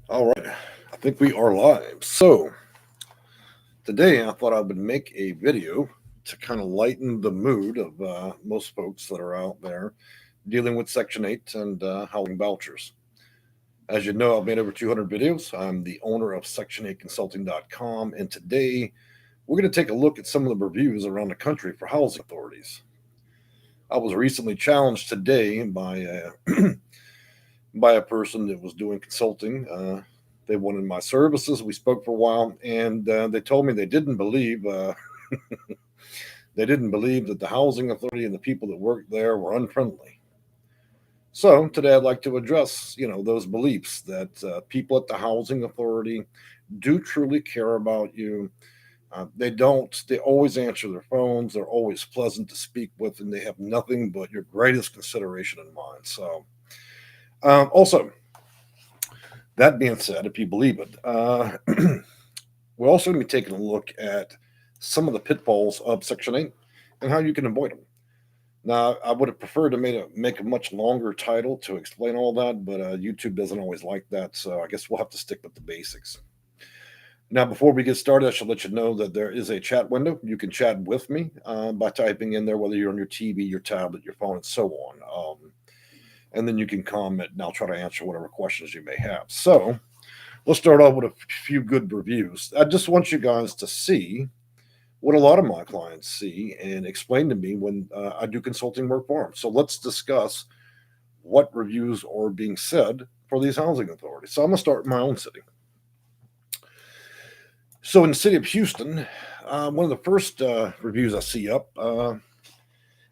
All right, I think we are live. So today I thought I would make a video to kind of lighten the mood of most folks that are out there dealing with Section 8 and housing vouchers. As you know, I've made over 200 videos. I'm the owner of Section8Consulting.com, and today we're going to take a look at some of the reviews around the country for housing authorities. I was recently challenged today by by a person that was doing consulting. They wanted my services. We spoke for a while, and they told me they didn't believe that the housing authority and the people that worked there were unfriendly. So today, I'd like to address those beliefs that people at the housing authority do truly care about you. They don't. They always answer their phones. They're always pleasant to speak with, and they have nothing but your greatest consideration in mind. So, also, that being said, if you believe it, we're also going to be taking a look at some of the pitfalls of Section 8 and how you can avoid them. Now, I would have preferred to make a much longer title to explain all that, but YouTube doesn't always like that, so I guess we'll have to stick with the basics. Now, before we get started, I should let you know that there is a chat window. You can chat with me by typing in there, whether you're on your TV, your tablet, your phone, and so on. And then you can comment, and I'll try to answer whatever questions you may have. So, let's start off with a few good reviews. I just want you guys to see what a lot of my clients see and explain to me when I do consulting work for them. So let's discuss what reviews are being said for these housing authorities. So I'm going to start in my own city. So in the city of Houston, one of the first reviews I see up,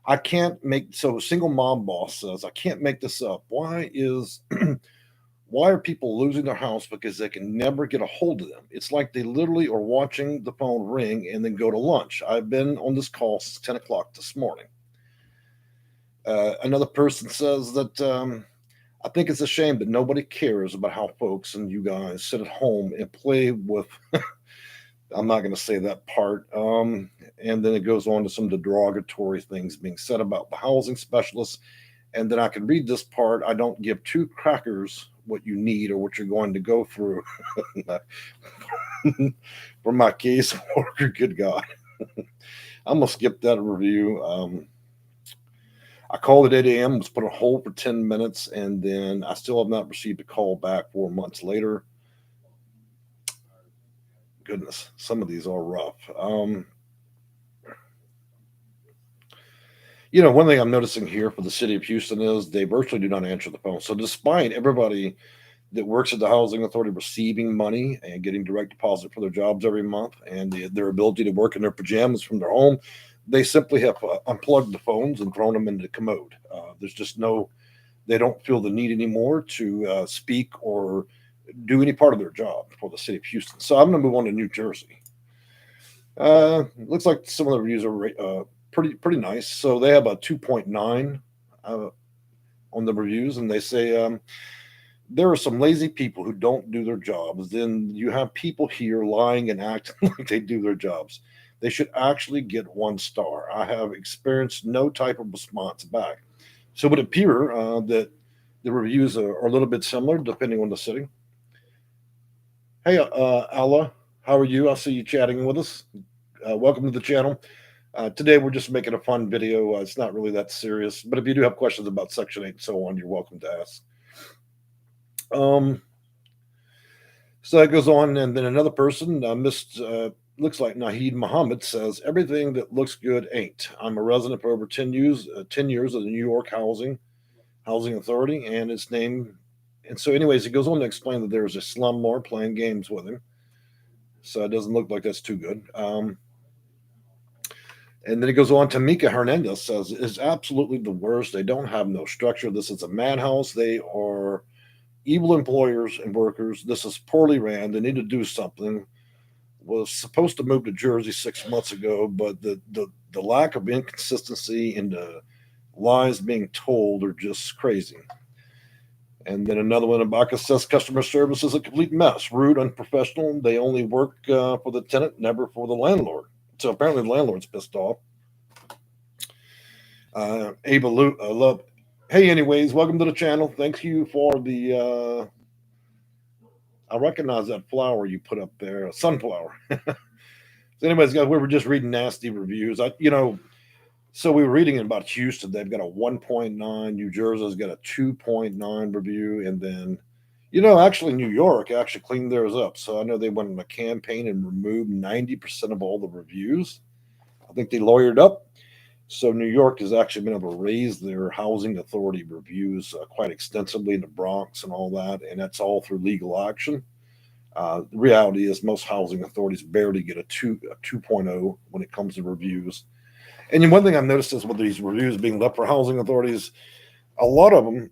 I can't make, so single mom boss says, I can't make this up. Why are people losing their house because they can never get a hold of them? It's like they literally are watching the phone ring and then go to lunch. I've been on this call since 10 o'clock this morning. Another person says that I think it's a shame that nobody cares about how folks and you guys sit at home and play with. I'm not going to say that part. And then it goes on to some derogatory things being said about the housing specialists. And then I can read this part. I don't give two crackers what you need or what you're going to go through for my case worker. Good God. I'm going to skip that review. I called at 8 a.m., was put on hold for 10 minutes, and then I still have not received a call back 4 months later. Goodness, some of these are rough. One thing I'm noticing here for the city of Houston is they virtually do not answer the phone. So despite everybody that works at the housing authority receiving money and getting direct deposit for their jobs every month and their ability to work in their pajamas from their home, they simply have unplugged the phones and thrown them into the commode. There's just they don't feel the need anymore to speak or do any part of their job for the city of Houston. So I'm going to move on to New Jersey. Looks like some of the reviews are pretty nice. So they have a 2.9 on the reviews, and they say there are some lazy people who don't do their jobs. Then you have people here lying and acting like they do their jobs. They should actually get 1 star. I have experienced no type of response back. So it would appear that the reviews are a little bit similar depending on the city. Hey, Allah, how are you? I see you chatting with us. Welcome to the channel. Today we're just making a fun video. It's not really that serious, but if you do have questions about Section 8 and so on, you're welcome to ask. So that goes on, and then another person, looks like Nahid Muhammad, says, everything that looks good ain't. I'm a resident for over 10 years of the New York Housing Authority, and its name. And so anyways, he goes on to explain that there's a slumlord playing games with him. So it doesn't look like that's too good. And then it goes on. Tamika Hernandez says, it's absolutely the worst. They don't have no structure. This is a madhouse. They are evil employers and workers. This is poorly ran. They need to do something. Was supposed to move to Jersey 6 months ago, but the lack of inconsistency and the lies being told are just crazy. And then another one, Ibaka says customer service is a complete mess, rude, unprofessional. They only work for the tenant, never for the landlord. So apparently the landlord's pissed off. Ava Love. Hey, anyways, welcome to the channel. Thank you for the I recognize that flower you put up there, sunflower. So, anyways, guys, we were just reading nasty reviews. So we were reading about Houston. They've got a 1.9. New Jersey's got a 2.9 review, and then, actually New York actually cleaned theirs up. So I know they went on a campaign and removed 90% of all the reviews. I think they lawyered up. So New York has actually been able to raise their housing authority reviews quite extensively in the Bronx and all that, and that's all through legal action. The reality is most housing authorities barely get a 2.0 when it comes to reviews. And one thing I've noticed is with these reviews being left for housing authorities, a lot of them,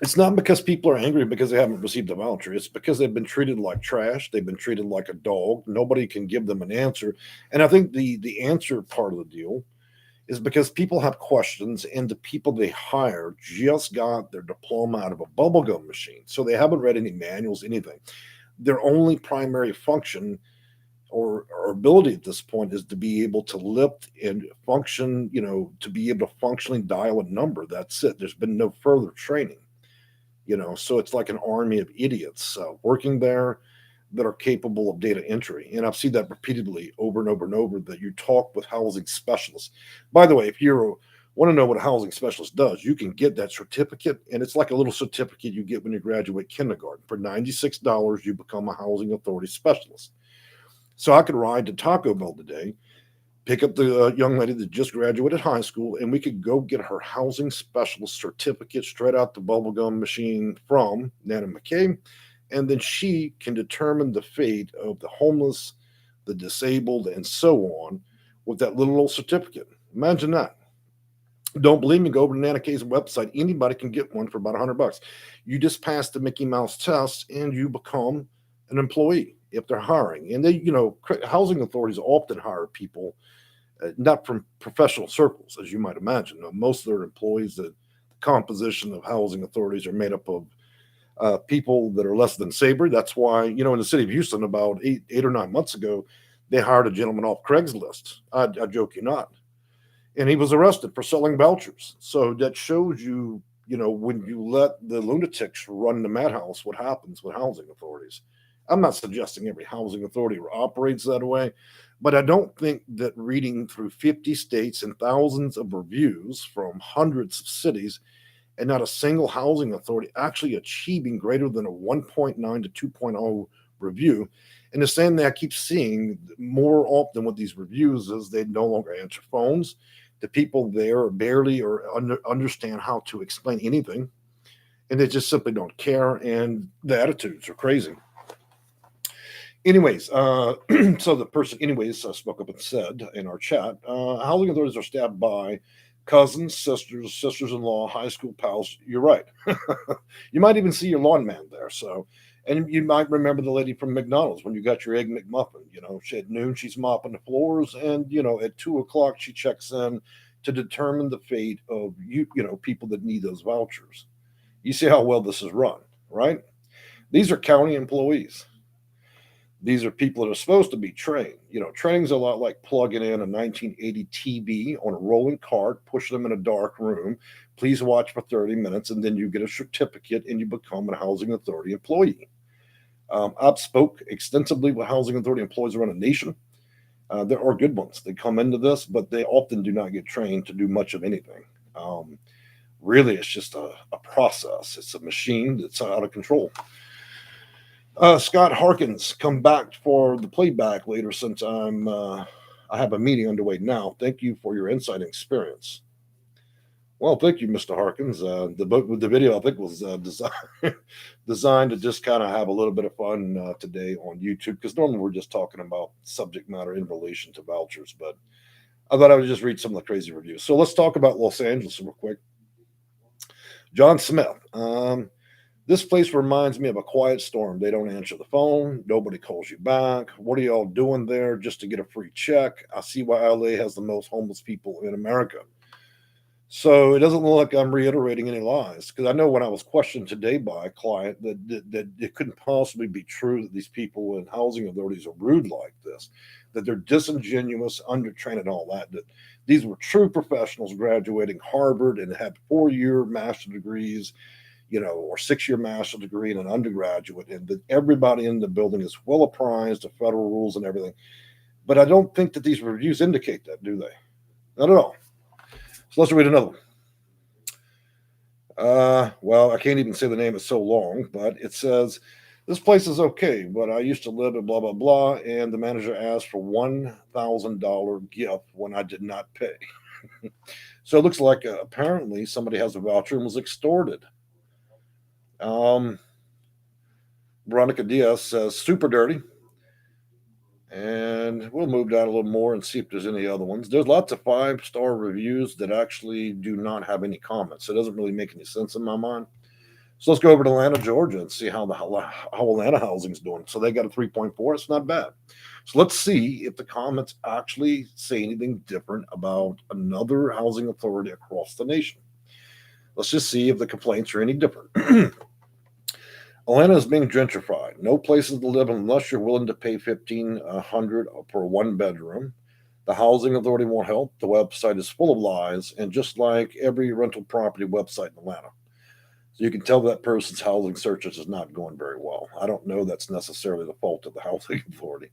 it's not because people are angry because they haven't received a voucher. It's because they've been treated like trash. They've been treated like a dog. Nobody can give them an answer. And I think the answer part of the deal is because people have questions and the people they hire just got their diploma out of a bubblegum machine. So they haven't read any manuals, anything. Their only primary function or ability at this point is to be able to lift and function, to be able to functionally dial a number. That's it. There's been no further training, so it's like an army of idiots working there that are capable of data entry. And I've seen that repeatedly over and over and over that you talk with housing specialists. By the way, if you want to know what a housing specialist does, you can get that certificate, and it's like a little certificate you get when you graduate kindergarten. For $96, you become a housing authority specialist. So I could ride to Taco Bell today, pick up the young lady that just graduated high school, and we could go get her housing specialist certificate straight out the bubblegum machine from Nana McKay. And then she can determine the fate of the homeless, the disabled, and so on with that little old certificate. Imagine that. Don't believe me? Go over to Nana K's website. Anybody can get one for about $100. You just pass the Mickey Mouse test, and you become an employee if they're hiring. And they, housing authorities often hire people not from professional circles, as you might imagine. Most of their employees, the composition of housing authorities are made up of people that are less than saber. That's why, in the city of Houston, about eight or 9 months ago, they hired a gentleman off Craigslist. I joke you not. And he was arrested for selling vouchers. So that shows you, when you let the lunatics run the madhouse, what happens with housing authorities. I'm not suggesting every housing authority operates that way, but I don't think that reading through 50 states and thousands of reviews from hundreds of cities and not a single housing authority actually achieving greater than a 1.9 to 2.0 review. And the same thing I keep seeing more often with these reviews is they no longer answer phones. The people there barely or understand how to explain anything, and they just simply don't care, and the attitudes are crazy. Anyways, so the person, spoke up and said in our chat, housing authorities are staffed by cousins, sisters, sisters-in-law, high school pals. You're right. You might even see your lawn man there. So, and you might remember the lady from McDonald's when you got your egg McMuffin. She at noon she's mopping the floors, and at 2 o'clock she checks in to determine the fate of people that need those vouchers. You see how well this is run, right? These are county employees. These are people that are supposed to be trained. Training's a lot like plugging in a 1980 TV on a rolling cart, push them in a dark room. Please watch for 30 minutes, and then you get a certificate and you become a housing authority employee. I've spoke extensively with housing authority employees around the nation. There are good ones. They come into this, but they often do not get trained to do much of anything. Really, it's just a process. It's a machine that's out of control. Scott Harkins, come back for the playback later since I have a meeting underway now. Thank you for your insight and experience. Well, thank you, Mr. Harkins. The video I think was designed to just kind of have a little bit of fun today on YouTube, because normally we're just talking about subject matter in relation to vouchers, but I thought I would just read some of the crazy reviews. So let's talk about Los Angeles real quick. John Smith. This place reminds me of a quiet storm. They don't answer the phone. Nobody calls you back. What are y'all doing there just to get a free check? I see why LA has the most homeless people in America. So it doesn't look like I'm reiterating any lies, because I know when I was questioned today by a client that it couldn't possibly be true that these people in housing authorities are rude like this, that they're disingenuous, undertrained, and all that. That these were true professionals graduating Harvard and had 4-year master degrees. or 6-year master's degree and an undergraduate, and that everybody in the building is well apprised of federal rules and everything. But I don't think that these reviews indicate that, do they? Not at all. So let's read another one. Well, I can't even say the name, it's so long, but it says, this place is okay, but I used to live at blah, blah, blah, and the manager asked for $1,000 gift when I did not pay. So it looks like apparently somebody has a voucher and was extorted. Veronica Diaz says, super dirty. And we'll move down a little more and see if there's any other ones. There's lots of 5-star reviews that actually do not have any comments. It doesn't really make any sense in my mind. So let's go over to Atlanta, Georgia, and see how Atlanta housing's doing. So they got a 3.4. It's not bad. So let's see if the comments actually say anything different about another housing authority across the nation. Let's just see if the complaints are any different. Atlanta is being gentrified. No places to live unless you're willing to pay $1,500 for one bedroom. The housing authority won't help. The website is full of lies, and just like every rental property website in Atlanta. So you can tell that person's housing searches is not going very well. I don't know that's necessarily the fault of the housing authority.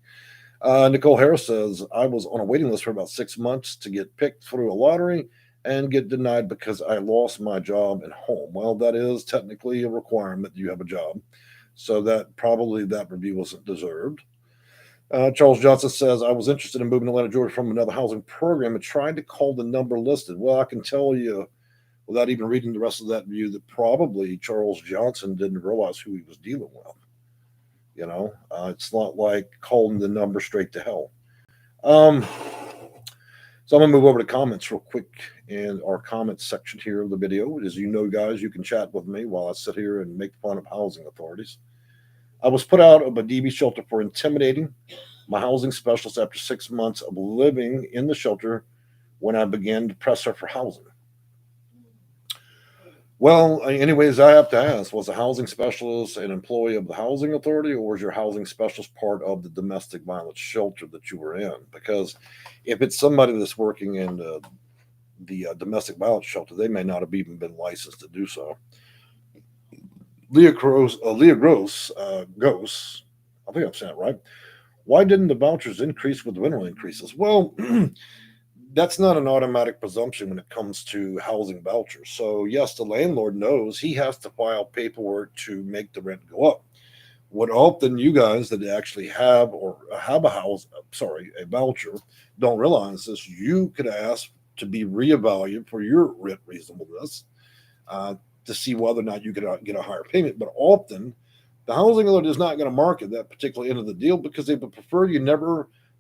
Nicole Harris says, I was on a waiting list for about 6 months to get picked through a lottery and get denied because I lost my job and home. Well, that is technically a requirement that you have a job. So that review wasn't deserved. Charles Johnson says, I was interested in moving to Atlanta, Georgia from another housing program and tried to call the number listed. Well, I can tell you without even reading the rest of that review that probably Charles Johnson didn't realize who he was dealing with. It's not like calling the number straight to hell. So I'm going to move over to comments real quick in our comments section here of the video. As you know, guys, you can chat with me while I sit here and make fun of housing authorities. I was put out of a DV shelter for intimidating my housing specialist after 6 months of living in the shelter when I began to press her for housing. Well, anyways, I have to ask, was a housing specialist an employee of the housing authority, or was your housing specialist part of the domestic violence shelter that you were in? Because if it's somebody that's working in the domestic violence shelter, they may not have even been licensed to do so. Leah Gross, I think I'm saying it right. Why didn't the vouchers increase with the rental increases? Well, that's not an automatic presumption when it comes to housing vouchers. So yes, the landlord knows he has to file paperwork to make the rent go up. What often you guys that actually have a voucher don't realize is you could ask to be reevaluated for your rent reasonableness to see whether or not you could get a higher payment. But often the housing authority is not going to market that particular end of the deal because they would prefer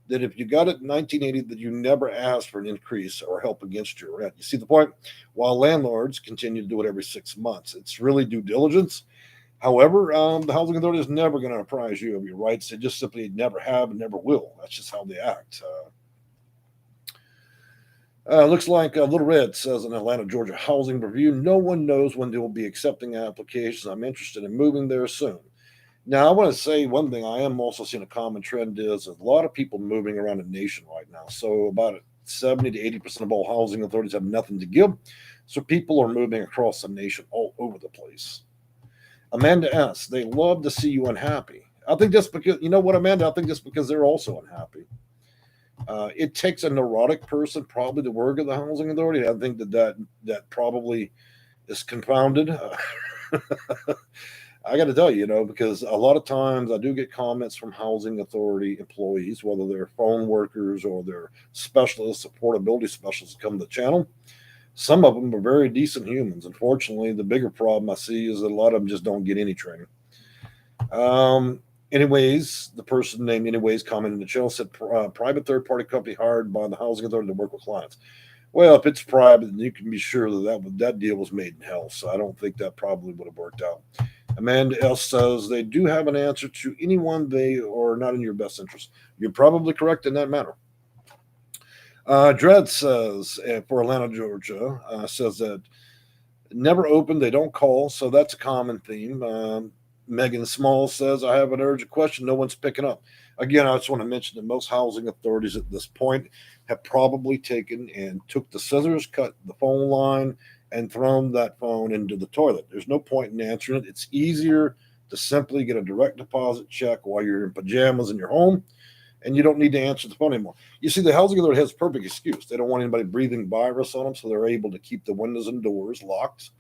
that if you got it in 1980, that you never asked for an increase or help against your rent. You see the point? While landlords continue to do it every 6 months, it's really due diligence. However, the housing authority is never going to apprise you of your rights. They just simply never have and never will. That's just how they act. Looks like Little Red says in Atlanta, Georgia housing review, no one knows when they will be accepting applications. I'm interested in moving there soon. Now, I want to say one thing. I am also seeing a common trend is a lot of people moving around the nation right now. So about 70 to 80% of all housing authorities have nothing to give. So people are moving across the nation all over the place. Amanda S., they love to see you unhappy. I think that's because, you know what, Amanda? I think that's because they're also unhappy. It takes a neurotic person probably to work at the housing authority. I think that probably is confounded. I got to tell you, because a lot of times I do get comments from housing authority employees, whether they're phone workers or they're specialists, supportability specialists come to the channel. Some of them are very decent humans. Unfortunately, the bigger problem I see is that a lot of them just don't get any training. Anyways, the person named Anyways commented in the channel said private third-party company hired by the housing authority to work with clients. Well, if it's private, then you can be sure that deal was made in hell. So I don't think that probably would have worked out. Amanda L. says they do have an answer to anyone they are not in your best interest. You're probably correct in that matter. Dredd says, for Atlanta, Georgia, says that never open, they don't call. So that's a common theme. Megan Small says, I have an urgent question. No one's picking up. Again, I just want to mention that most housing authorities at this point have probably taken and took the scissors, cut the phone line, and thrown that phone into the toilet. There's no point in answering it. It's easier to simply get a direct deposit check while you're in pajamas in your home, and you don't need to answer the phone anymore. You see, the housing authority has a perfect excuse. They don't want anybody breathing virus on them, so they're able to keep the windows and doors locked.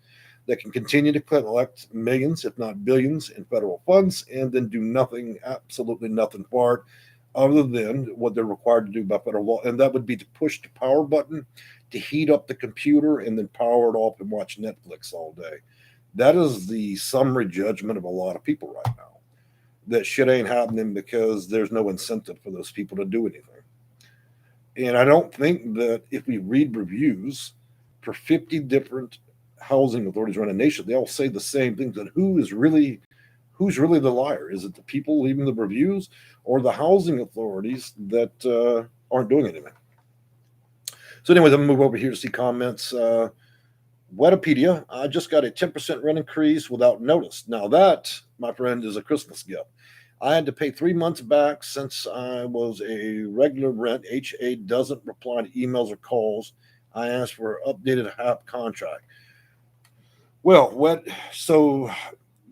They can continue to collect millions, if not billions, in federal funds, and then do nothing, absolutely nothing for it, other than what they're required to do by federal law, and that would be to push the power button to heat up the computer and then power it off and watch Netflix all day. That is the summary judgment of a lot of people right now. That shit ain't happening because there's no incentive for those people to do anything. And I don't think that if we read reviews for 50 different housing authorities around the nation, they all say the same things. And who's really the liar? Is it the people leaving the reviews or the housing authorities that aren't doing anything? So anyways, I'm going to move over here to see comments. Wikipedia, I just got a 10% rent increase without notice. Now that, my friend, is a Christmas gift. I had to pay 3 months back since I was a regular rent. HA doesn't reply to emails or calls. I asked for an updated HAP contract. Well, so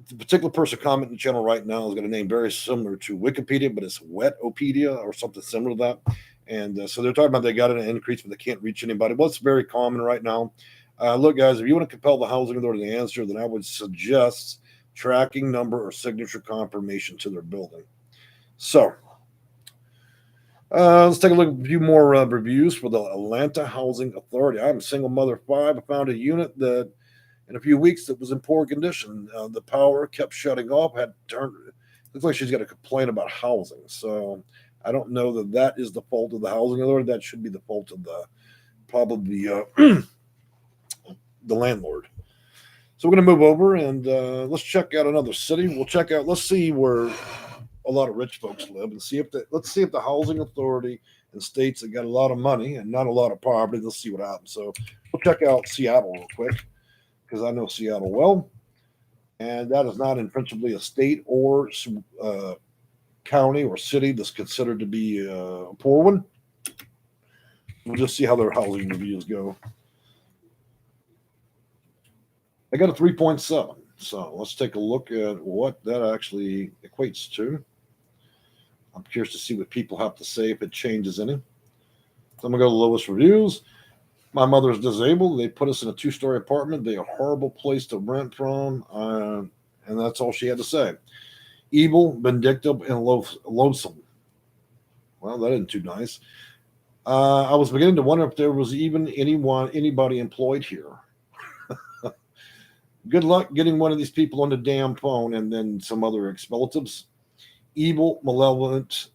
the particular person commenting in the channel right now is got a name very similar to Wikipedia, but it's Wetopedia or something similar to that. And so they're talking about they got an increase, but they can't reach anybody. Well, it's very common right now. Look, guys, if you want to compel the housing authority to answer, then I would suggest tracking number or signature confirmation to their building. So let's take a look at a few more reviews for the Atlanta Housing Authority. I'm a single mother of 5. I found a unit that in a few weeks that was in poor condition. The power kept shutting off. Had turned. Looks like she's got a complaint about housing. So I don't know that that is the fault of the housing authority. That should be the fault of probably the landlord. So we're going to move over and let's check out another city. Let's see where a lot of rich folks live and let's see if the housing authority in states that got a lot of money and not a lot of poverty, let's see what happens. So we'll check out Seattle real quick because I know Seattle well. And that is not in principally a state or county or city that's considered to be a poor one. We'll just see how their housing reviews go. I got a 3.7. So let's take a look at what that actually equates to. I'm curious to see what people have to say if it changes any. So I'm going to go to the lowest reviews. My mother's disabled. They put us in a 2-story apartment. They're a horrible place to rent from. And that's all she had to say. Evil, vindictive, and loathsome. Well, that isn't too nice. I was beginning to wonder if there was even anybody employed here. Good luck getting one of these people on the damn phone, and then some other expletives. Evil, malevolent,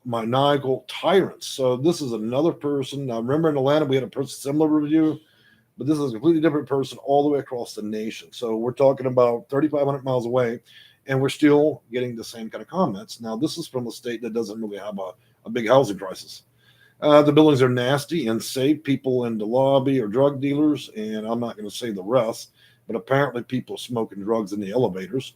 maniacal tyrants. So this is another person. Now, remember in Atlanta, we had a person similar review, but this is a completely different person all the way across the nation. So we're talking about 3,500 miles away, and we're still getting the same kind of comments. Now, this is from a state that doesn't really have a big housing crisis. The buildings are nasty and unsafe. People in the lobby are drug dealers, and I'm not going to say the rest, but apparently people are smoking drugs in the elevators.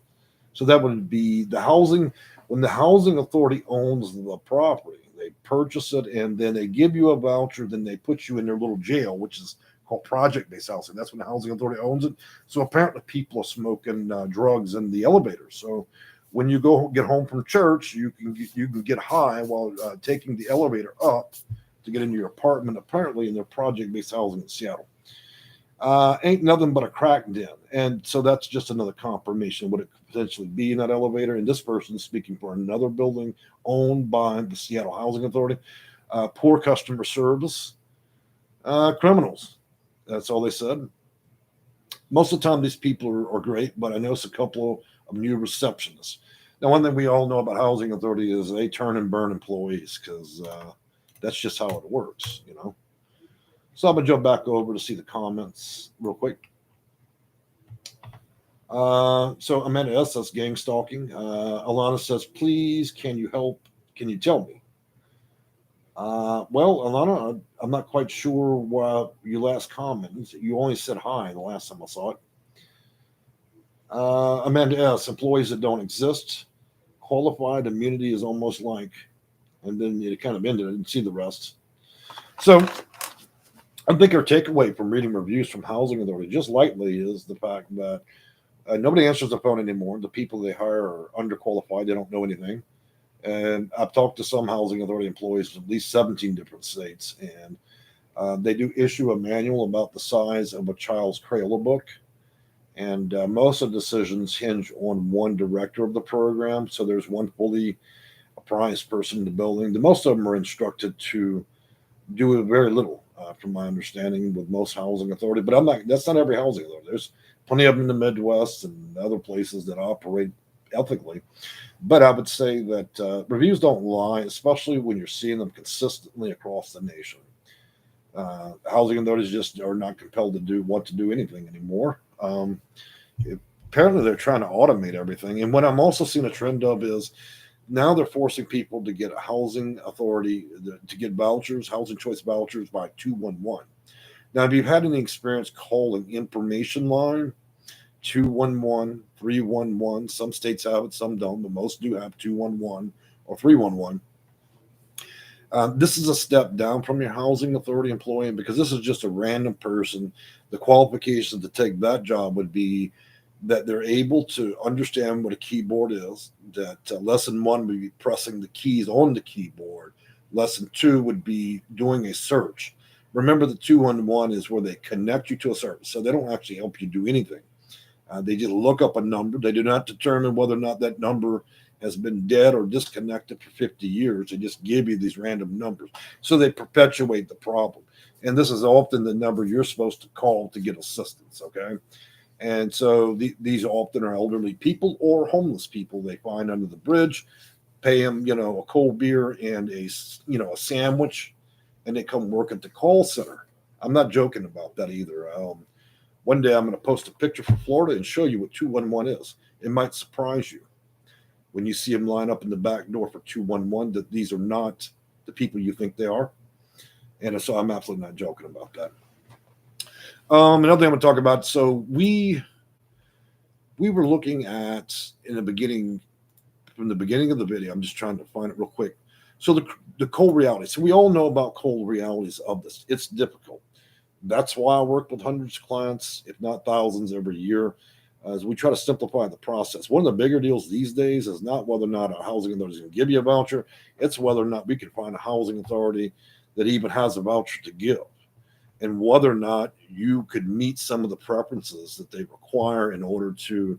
So that would be the housing. When the housing authority owns the property, they purchase it, and then they give you a voucher, then they put you in their little jail, which is called project-based housing. That's when the housing authority owns it. So apparently people are smoking drugs in the elevator. So when you go get home from church, you can get high while taking the elevator up to get into your apartment, apparently in their project-based housing in Seattle. Ain't nothing but a crack den. And so that's just another confirmation of what it could potentially be in that elevator. And this person's speaking for another building owned by the Seattle Housing Authority. Poor customer service. Criminals. That's all they said. Most of the time, these people are great, but I noticed a couple of new receptionists. Now, one thing we all know about housing authority is they turn and burn employees because that's just how it works, you know. So I'm going to jump back over to see the comments real quick. So Amanda S., that's gang stalking. Alana says, please, can you help? Can you tell me? Well, Alana, I'm not quite sure what your last comment. You only said hi the last time I saw it. Amanda S., employees that don't exist. Qualified immunity is almost like, and then it kind of ended. I didn't see the rest. So I think our takeaway from reading reviews from housing authority just lightly is the fact that nobody answers the phone anymore. The people they hire are underqualified. They don't know anything. And I've talked to some housing authority employees in at least 17 different states, and they do issue a manual about the size of a child's Crayola book. And most of the decisions hinge on one director of the program. So there's one fully apprised person in the building. The most of them are instructed to do very little, from my understanding, with most housing authority. But I'm not. That's not every housing authority. There's plenty of them in the Midwest and other places that operate ethically. But I would say that reviews don't lie, especially when you're seeing them consistently across the nation. Housing authorities just are not compelled to do anything anymore. Apparently, they're trying to automate everything. And what I'm also seeing a trend of is now they're forcing people to get a housing authority to get vouchers, housing choice vouchers by 211. Now, if you've had any experience calling information line 211, 311, some states have it, some don't, but most do have 211 or 311. This is a step down from your housing authority employee because this is just a random person. The qualifications to take that job would be that they're able to understand what a keyboard is, that lesson one would be pressing the keys on the keyboard. Lesson two would be doing a search. Remember, the 211 is where they connect you to a service, so they don't actually help you do anything. They just look up a number. They do not determine whether or not that number has been dead or disconnected for 50 years. They just give you these random numbers. So they perpetuate the problem. And this is often the number you're supposed to call to get assistance, okay? And so these often are elderly people or homeless people they find under the bridge, pay them, a cold beer and a sandwich, and they come work at the call center. I'm not joking about that either. One day I'm going to post a picture from Florida and show you what 211 is. It might surprise you when you see them line up in the back door for 211 that these are not the people you think they are. And so I'm absolutely not joking about that. Another thing I'm going to talk about. So we were looking at in the beginning, from the beginning of the video. I'm just trying to find it real quick. So the cold reality. So we all know about cold realities of this. It's difficult. That's why I work with hundreds of clients, if not thousands, every year, as we try to simplify the process. One of the bigger deals these days is not whether or not a housing authority is going to give you a voucher. It's whether or not we can find a housing authority that even has a voucher to give, and whether or not you could meet some of the preferences that they require in order to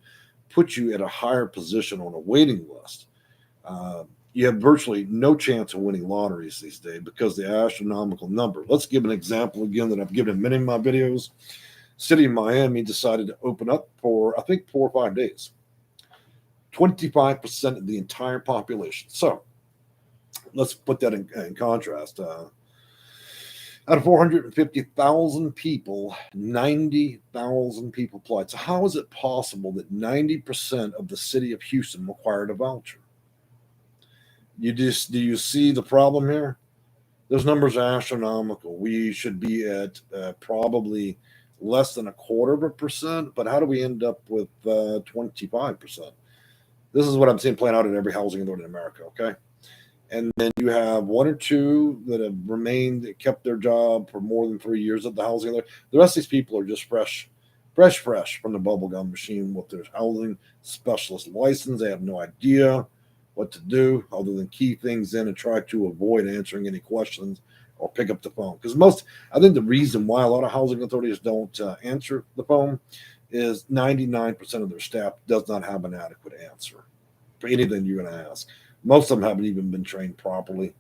put you at a higher position on a waiting list. You have virtually no chance of winning lotteries these days because the astronomical number. Let's give an example again that I've given in many of my videos. City of Miami decided to open up for, I think, 4 or 5 days. 25% of the entire population. So let's put that in contrast. Out of 450,000 people, 90,000 people applied. So how is it possible that 90% of the city of Houston required a voucher? Do you see the problem here? Those numbers are astronomical. We should be at probably less than 0.25%, but how do we end up with 25%? This is what I'm seeing playing out in every housing authority in America, okay? And then you have one or two that have remained, that kept their job for more than 3 years at the housing authority. The rest of these people are just fresh from the bubblegum machine with their housing specialist license. They have no idea what to do other than key things in and try to avoid answering any questions or pick up the phone. Because I think the reason why a lot of housing authorities don't answer the phone is 99% of their staff does not have an adequate answer for anything you're going to ask. Most of them haven't even been trained properly.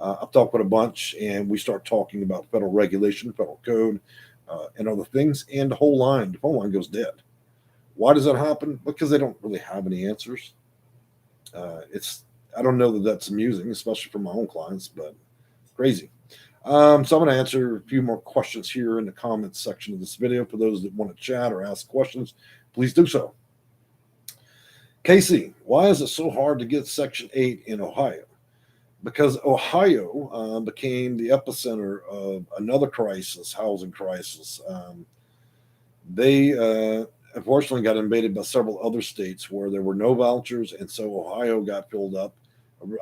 I've talked with a bunch, and we start talking about federal regulation, federal code, and other things, and the phone line goes dead. Why does that happen? Because they don't really have any answers. I don't know that that's amusing, especially for my own clients, but crazy. So I'm going to answer a few more questions here in the comments section of this video. For those that want to chat or ask questions, please do so. Casey, why is it so hard to get Section 8 in Ohio? Because Ohio became the epicenter of another crisis, housing crisis. They unfortunately got invaded by several other states where there were no vouchers, and so Ohio got filled up.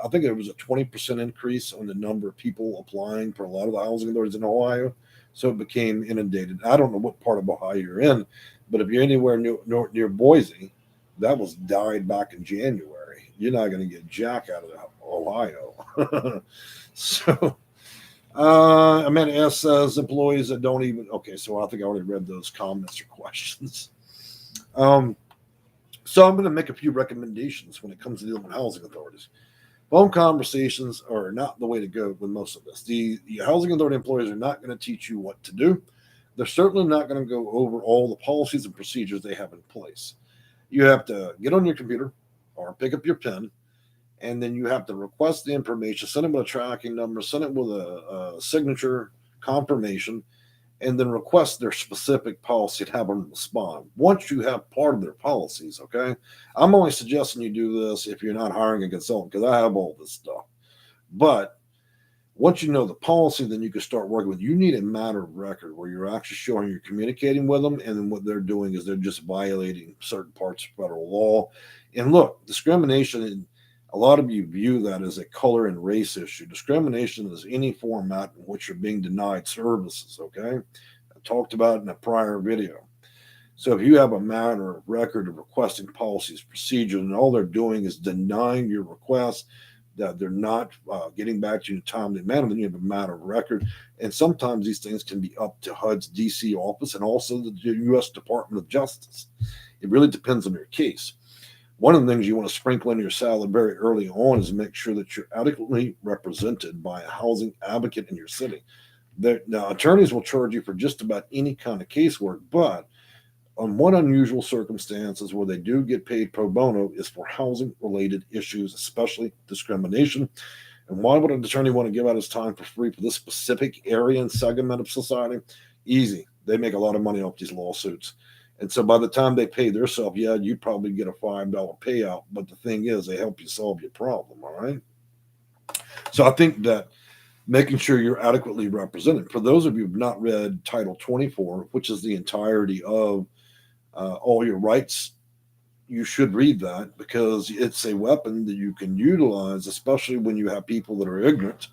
I think there was a 20% increase on the number of people applying for a lot of the housing authorities in Ohio. So it became inundated. I don't know what part of Ohio you're in, but if you're anywhere near Boise, that was died back in January. You're not going to get jack out of Ohio. So Amanda S says employees that don't even. Okay, so I think I already read those comments or questions. So I'm going to make a few recommendations when it comes to dealing with housing authorities. Phone conversations are not the way to go with most of this. The housing authority employees are not going to teach you what to do. They're certainly not going to go over all the policies and procedures they have in place. You have to get on your computer or pick up your pen, and then you have to request the information, send it with a tracking number, send it with a signature confirmation, and then request their specific policy and have them respond. Once you have part of their policies, okay? I'm only suggesting you do this if you're not hiring a consultant because I have all this stuff. But once you know the policy, then you can start working with. You need a matter of record where you're actually showing you're communicating with them, and then what they're doing is they're just violating certain parts of federal law. And look, discrimination, a lot of you view that as a color and race issue. Discrimination is any format in which you're being denied services, okay? I talked about it in a prior video. So if you have a matter of record of requesting policies, procedures, and all they're doing is denying your request, that they're not getting back to you in a timely manner, then you have a matter of record. And sometimes these things can be up to HUD's DC office and also the U.S. Department of Justice. It really depends on your case. One of the things you want to sprinkle in your salad very early on is make sure that you're adequately represented by a housing advocate in your city. Now, attorneys will charge you for just about any kind of casework, but on one unusual circumstances where they do get paid pro bono is for housing-related issues, especially discrimination. And why would an attorney want to give out his time for free for this specific area and segment of society? Easy. They make a lot of money off these lawsuits. And so by the time they pay themselves, yeah, you'd probably get a $5 payout. But the thing is, they help you solve your problem, all right? So I think that making sure you're adequately represented. For those of you who have not read Title 24, which is the entirety of all your rights, you should read that because it's a weapon that you can utilize, especially when you have people that are ignorant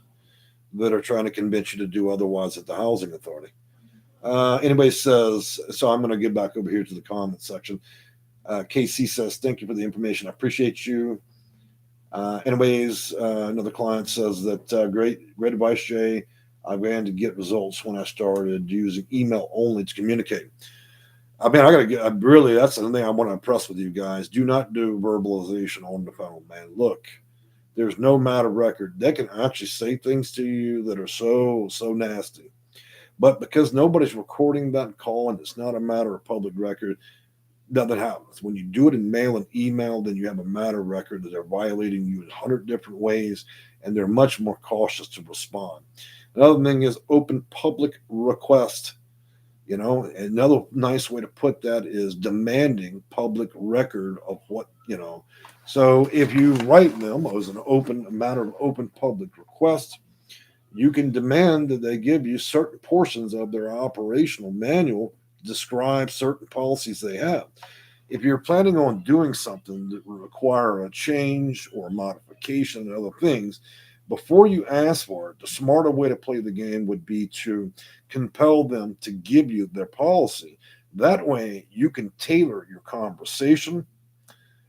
that are trying to convince you to do otherwise at the housing authority. Anybody says, so I'm going to get back over here to the comment section. KC says, thank you for the information. I appreciate you. Another client says that great advice, Jay. I began to get results when I started using email only to communicate. I mean, that's the thing I want to impress with you guys. Do not do verbalization on the phone, man. Look, there's no matter of record. They can actually say things to you that are so nasty. But because nobody's recording that call and it's not a matter of public record, nothing happens. When you do it in mail and email, then you have a matter of record that they're violating you in 100 different ways, and they're much more cautious to respond. Another thing is open public request. You know, another nice way to put that is demanding public record of what, you know. So if you write them as a matter of open public request, you can demand that they give you certain portions of their operational manual to describe certain policies they have. If you're planning on doing something that will require a change or modification and other things, before you ask for it, the smarter way to play the game would be to compel them to give you their policy. That way, you can tailor your conversation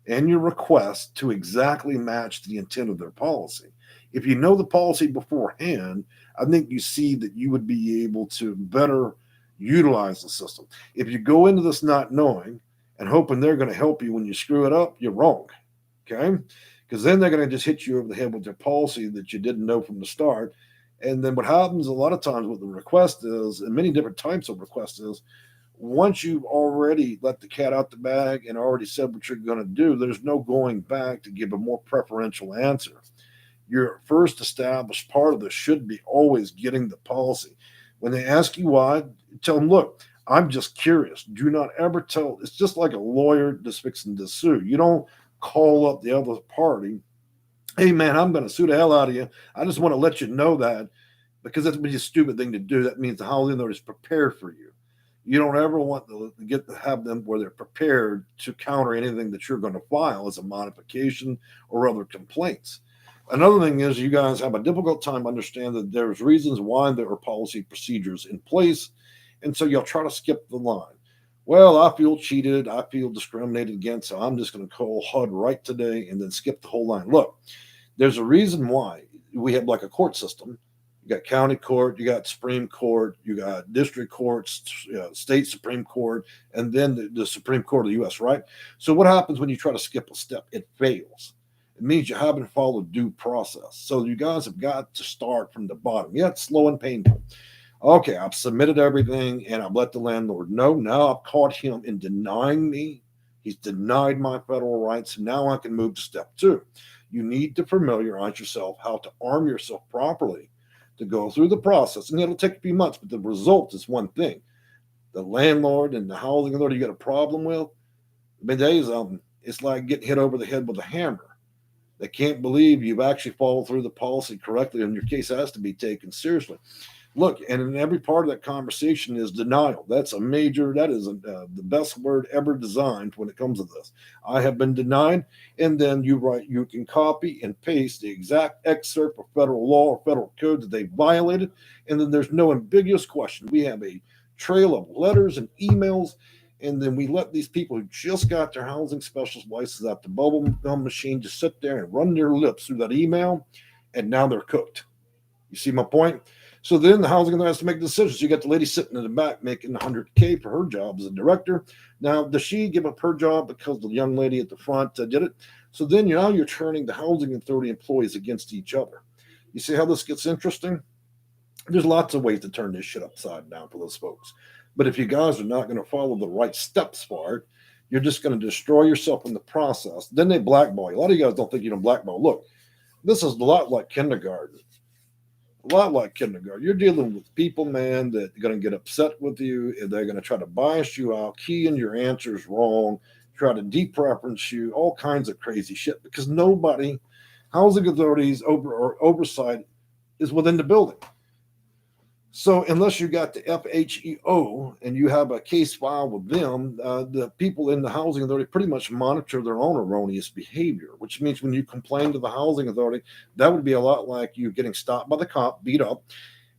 and your request to exactly match the intent of their policy. If you know the policy beforehand, I think you see that you would be able to better utilize the system. If you go into this not knowing and hoping they're going to help you when you screw it up, you're wrong. Okay? Because then they're going to just hit you over the head with their policy that you didn't know from the start. And then what happens a lot of times with the request is, and many different types of requests is, once you've already let the cat out the bag and already said what you're going to do, there's no going back to give a more preferential answer. Your first established part of this should be always getting the policy. When they ask you why, tell them, look, I'm just curious. Do not ever tell. It's just like a lawyer just fixing to sue. You don't call up the other party. Hey, man, I'm going to sue the hell out of you. I just want to let you know that, because that's a stupid thing to do. That means the housing authority is prepared for you. You don't ever want to have them where they're prepared to counter anything that you're going to file as a modification or other complaints. Another thing is you guys have a difficult time understanding that there's reasons why there are policy procedures in place. And so you'll try to skip the line. Well, I feel cheated. I feel discriminated against. So I'm just going to call HUD right today and then skip the whole line. Look, there's a reason why we have like a court system. You got county court, you got Supreme Court, you got district courts, state Supreme Court, and then the Supreme Court of the U.S., right? So what happens when you try to skip a step? It fails. It means you haven't followed due process. So you guys have got to start from the bottom. Yeah, it's slow and painful. Okay, I've submitted everything and I've let the landlord know. Now I've caught him in denying me. He's denied my federal rights. Now I can move to step two. You need to familiarize yourself how to arm yourself properly to go through the process. And it'll take a few months, but the result is one thing. The landlord and the housing authority you got a problem with, it's like getting hit over the head with a hammer. They can't believe you've actually followed through the policy correctly, and your case has to be taken seriously. Look, and in every part of that conversation is denial. That is the best word ever designed when it comes to this. I have been denied, and then you can copy and paste the exact excerpt of federal law or federal code that they violated, and then there's no ambiguous question. We have a trail of letters and emails, and then we let these people who just got their housing specialist license out the bubble gum machine just sit there and run their lips through that email, and now they're cooked. You see my point? So then the housing authority has to make decisions. You got the lady sitting in the back making $100K for her job as a director. Now, does she give up her job because the young lady at the front did it? So then you're turning the housing authority employees against each other. You see how this gets interesting? There's lots of ways to turn this shit upside down for those folks. But if you guys are not going to follow the right steps for it, you're just going to destroy yourself in the process. Then they blackball you. A lot of you guys don't think you don't blackball. Look, this is a lot like kindergarten. You're dealing with people, man, that are going to get upset with you, and they're going to try to bias you out, key in your answers wrong, try to depreference you, all kinds of crazy shit, because housing authorities oversight is within the building. So unless you got the FHEO and you have a case file with them, the people in the housing authority pretty much monitor their own erroneous behavior, which means when you complain to the housing authority, that would be a lot like you getting stopped by the cop, beat up,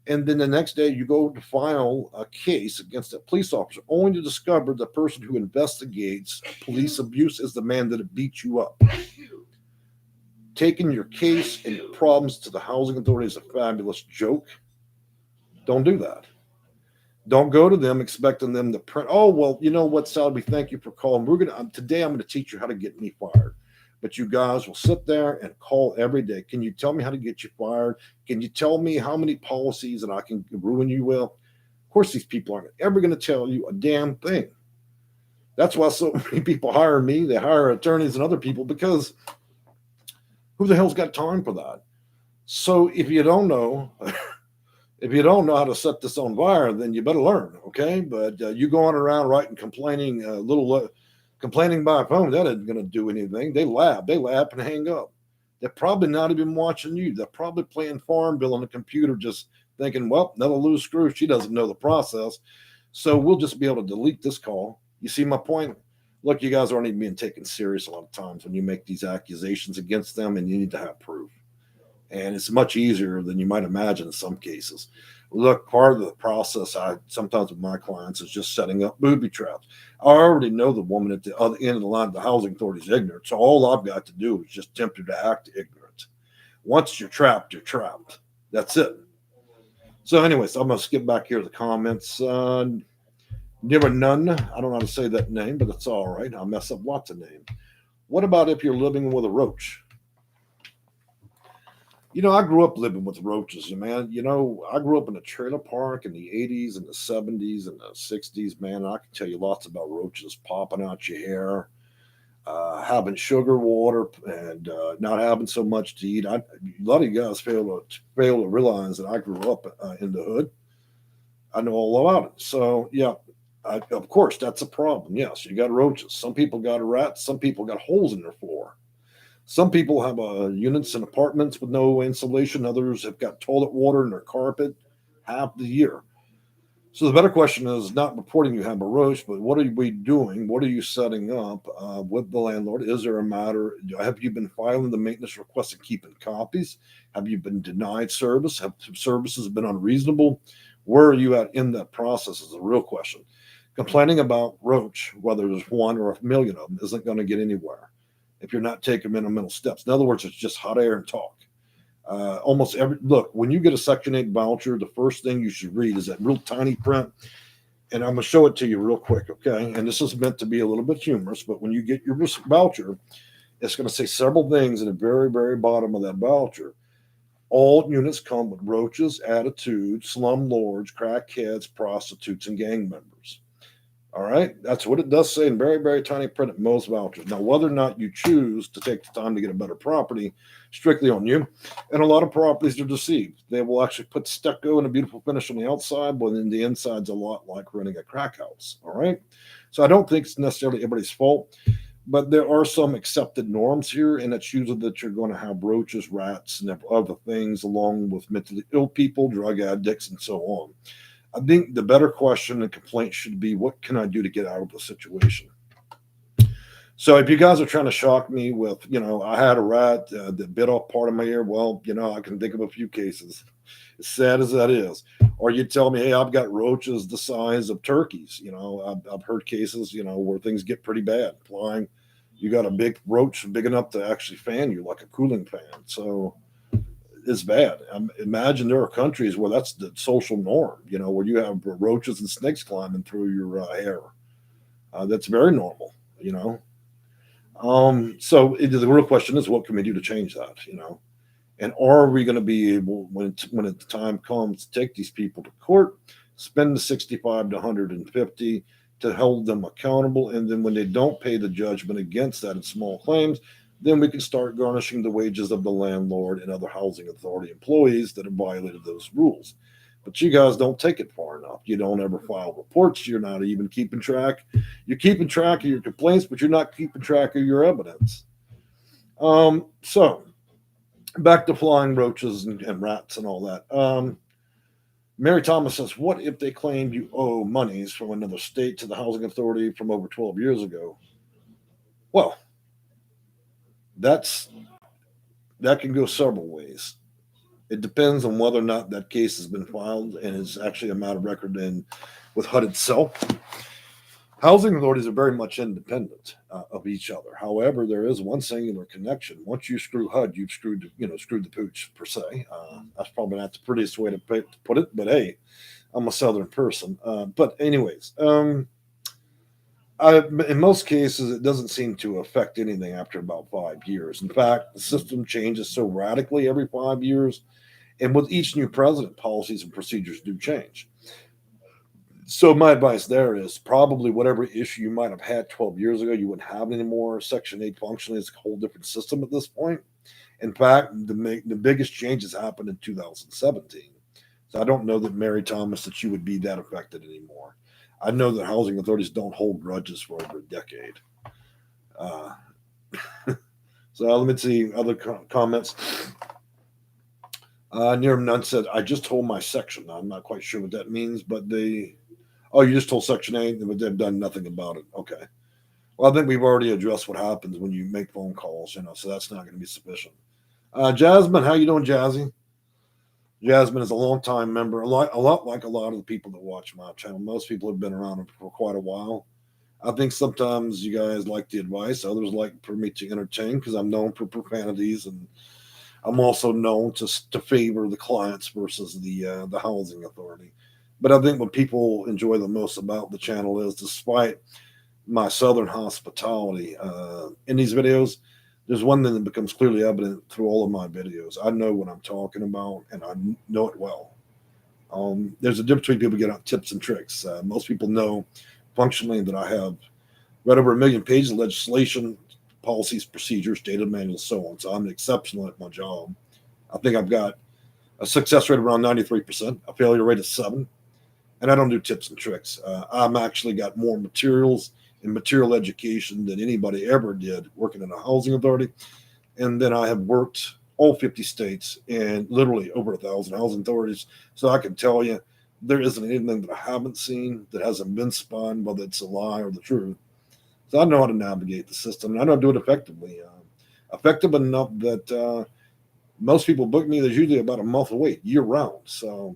and then the next day you go to file a case against a police officer, only to discover the person who investigates police abuse is the man that beat you up. Taking your case and your problems to the housing authority is a fabulous joke. Don't do that. Don't go to them expecting them to print. Oh, well, you know what, Sal? We thank you for calling. Today I'm going to teach you how to get me fired. But you guys will sit there and call every day. Can you tell me how to get you fired? Can you tell me how many policies that I can ruin you with? Of course, these people aren't ever going to tell you a damn thing. That's why so many people hire me. They hire attorneys and other people because who the hell's got time for that? So if you don't know... If you don't know how to set this on fire, then you better learn, okay? But you going around writing complaining by phone, that isn't going to do anything. They laugh and hang up. They're probably not even watching you. They're probably playing Farmville on the computer, just thinking, well, that'll lose screw. She doesn't know the process. So we'll just be able to delete this call. You see my point? Look, you guys aren't even being taken serious a lot of times when you make these accusations against them, and you need to have proof. And it's much easier than you might imagine in some cases. Look, part of the process sometimes with my clients is just setting up booby traps. I already know the woman at the other end of the line of the housing authority is ignorant. So all I've got to do is just tempt her to act ignorant. Once you're trapped, you're trapped. That's it. So anyways, I'm going to skip back here to the comments. Never none. I don't know how to say that name, but it's all right. I'll mess up lots of names. What about if you're living with a roach? I grew up living with roaches, man. I grew up in a trailer park in the 80s and the 70s and the 60s, man. I can tell you lots about roaches popping out your hair, having sugar water, and not having so much to eat. A lot of you guys fail to realize that I grew up in the hood. I know all about it. So, yeah, of course, that's a problem. Yes, you got roaches. Some people got rats. Some people got holes in their floor. Some people have units and apartments with no insulation. Others have got toilet water in their carpet half the year. So the better question is not reporting you have a roach, but what are we doing? What are you setting up with the landlord? Is there a matter? Have you been filing the maintenance requests and keeping copies? Have you been denied service? Have services been unreasonable? Where are you at in that process is a real question. Complaining about roach, whether there's one or a million of them, isn't going to get anywhere if you're not taking minimal steps. In other words, it's just hot air and talk. Almost every look when you get a Section 8 voucher, the first thing you should read is that real tiny print, and I'm going to show it to you real quick, okay? And this is meant to be a little bit humorous, but when you get your voucher, it's going to say several things at the very, very bottom of that voucher. All units come with roaches, attitudes, slumlords, crackheads, prostitutes, and gang members. All right, that's what it does say in very, very tiny print at most vouchers. Now, whether or not you choose to take the time to get a better property, strictly on you. And a lot of properties are deceived. They will actually put stucco and a beautiful finish on the outside, but then the inside's a lot like renting a crack house. All right, so I don't think it's necessarily everybody's fault, but there are some accepted norms here, and it's usually that you're going to have roaches, rats, and other things, along with mentally ill people, drug addicts, and so on. I think the better question and complaint should be, what can I do to get out of the situation? So if you guys are trying to shock me with, I had a rat that bit off part of my ear, well, I can think of a few cases, as sad as that is. Or you tell me, hey, I've got roaches the size of turkeys. I've heard cases, where things get pretty bad. Flying, you got a big roach big enough to actually fan you like a cooling fan. So it's bad. Imagine there are countries where that's the social norm, where you have roaches and snakes climbing through your hair. That's very normal, So the real question is, what can we do to change that, And are we going to be able, when the time comes, to take these people to court, spend the 65 to 150 to hold them accountable, and then when they don't pay the judgment against that in small claims, then we can start garnishing the wages of the landlord and other housing authority employees that have violated those rules. But you guys don't take it far enough. You don't ever file reports. You're not even keeping track. You're keeping track of your complaints, but you're not keeping track of your evidence. So back to flying roaches and rats and all that. Mary Thomas says, what if they claim you owe monies from another state to the housing authority from over 12 years ago? Well, that can go several ways. It depends on whether or not that case has been filed and is actually a matter of record with HUD itself. Housing authorities are very much independent of each other. However, there is one singular connection. Once you screw HUD, you've screwed the pooch per se. That's probably not the prettiest way to put it, but hey, I'm a Southern person. But anyways, in most cases, it doesn't seem to affect anything after about 5 years. In fact, the system changes so radically every 5 years, and with each new president, policies and procedures do change. So my advice there is probably whatever issue you might have had 12 years ago, you wouldn't have anymore. Section 8 functionally is a whole different system at this point. In fact, the biggest changes happened in 2017. So I don't know that Mary Thomas, that you would be that affected anymore. I know that housing authorities don't hold grudges for over a decade. So let me see other comments. Near Nunn said, I just told my section. I'm not quite sure what that means, but you just told Section 8, but they've done nothing about it. Okay. Well, I think we've already addressed what happens when you make phone calls, so that's not going to be sufficient. Jasmine, how you doing, Jazzy? Jasmine is a long-time member, a lot like a lot of the people that watch my channel. Most people have been around for quite a while. I think sometimes you guys like the advice. Others like for me to entertain because I'm known for profanities, and I'm also known to favor the clients versus the housing authority. But I think what people enjoy the most about the channel is, despite my Southern hospitality in these videos, there's one thing that becomes clearly evident through all of my videos. I know what I'm talking about, and I know it well. There's a difference between people getting out tips and tricks. Most people know functionally that I have read over 1 million pages of legislation, policies, procedures, data manuals, so on. So I'm exceptional at my job. I think I've got a success rate of around 93%, a failure rate of 7%, and I don't do tips and tricks. I'm actually got more materials and material education than anybody ever did working in a housing authority. And then I have worked all 50 states and literally over 1,000 housing authorities. So I can tell you there isn't anything that I haven't seen that hasn't been spun, whether it's a lie or the truth. So I know how to navigate the system, and I know how to do it effectively. Effective enough that most people book me. There's usually about a month of wait year round. So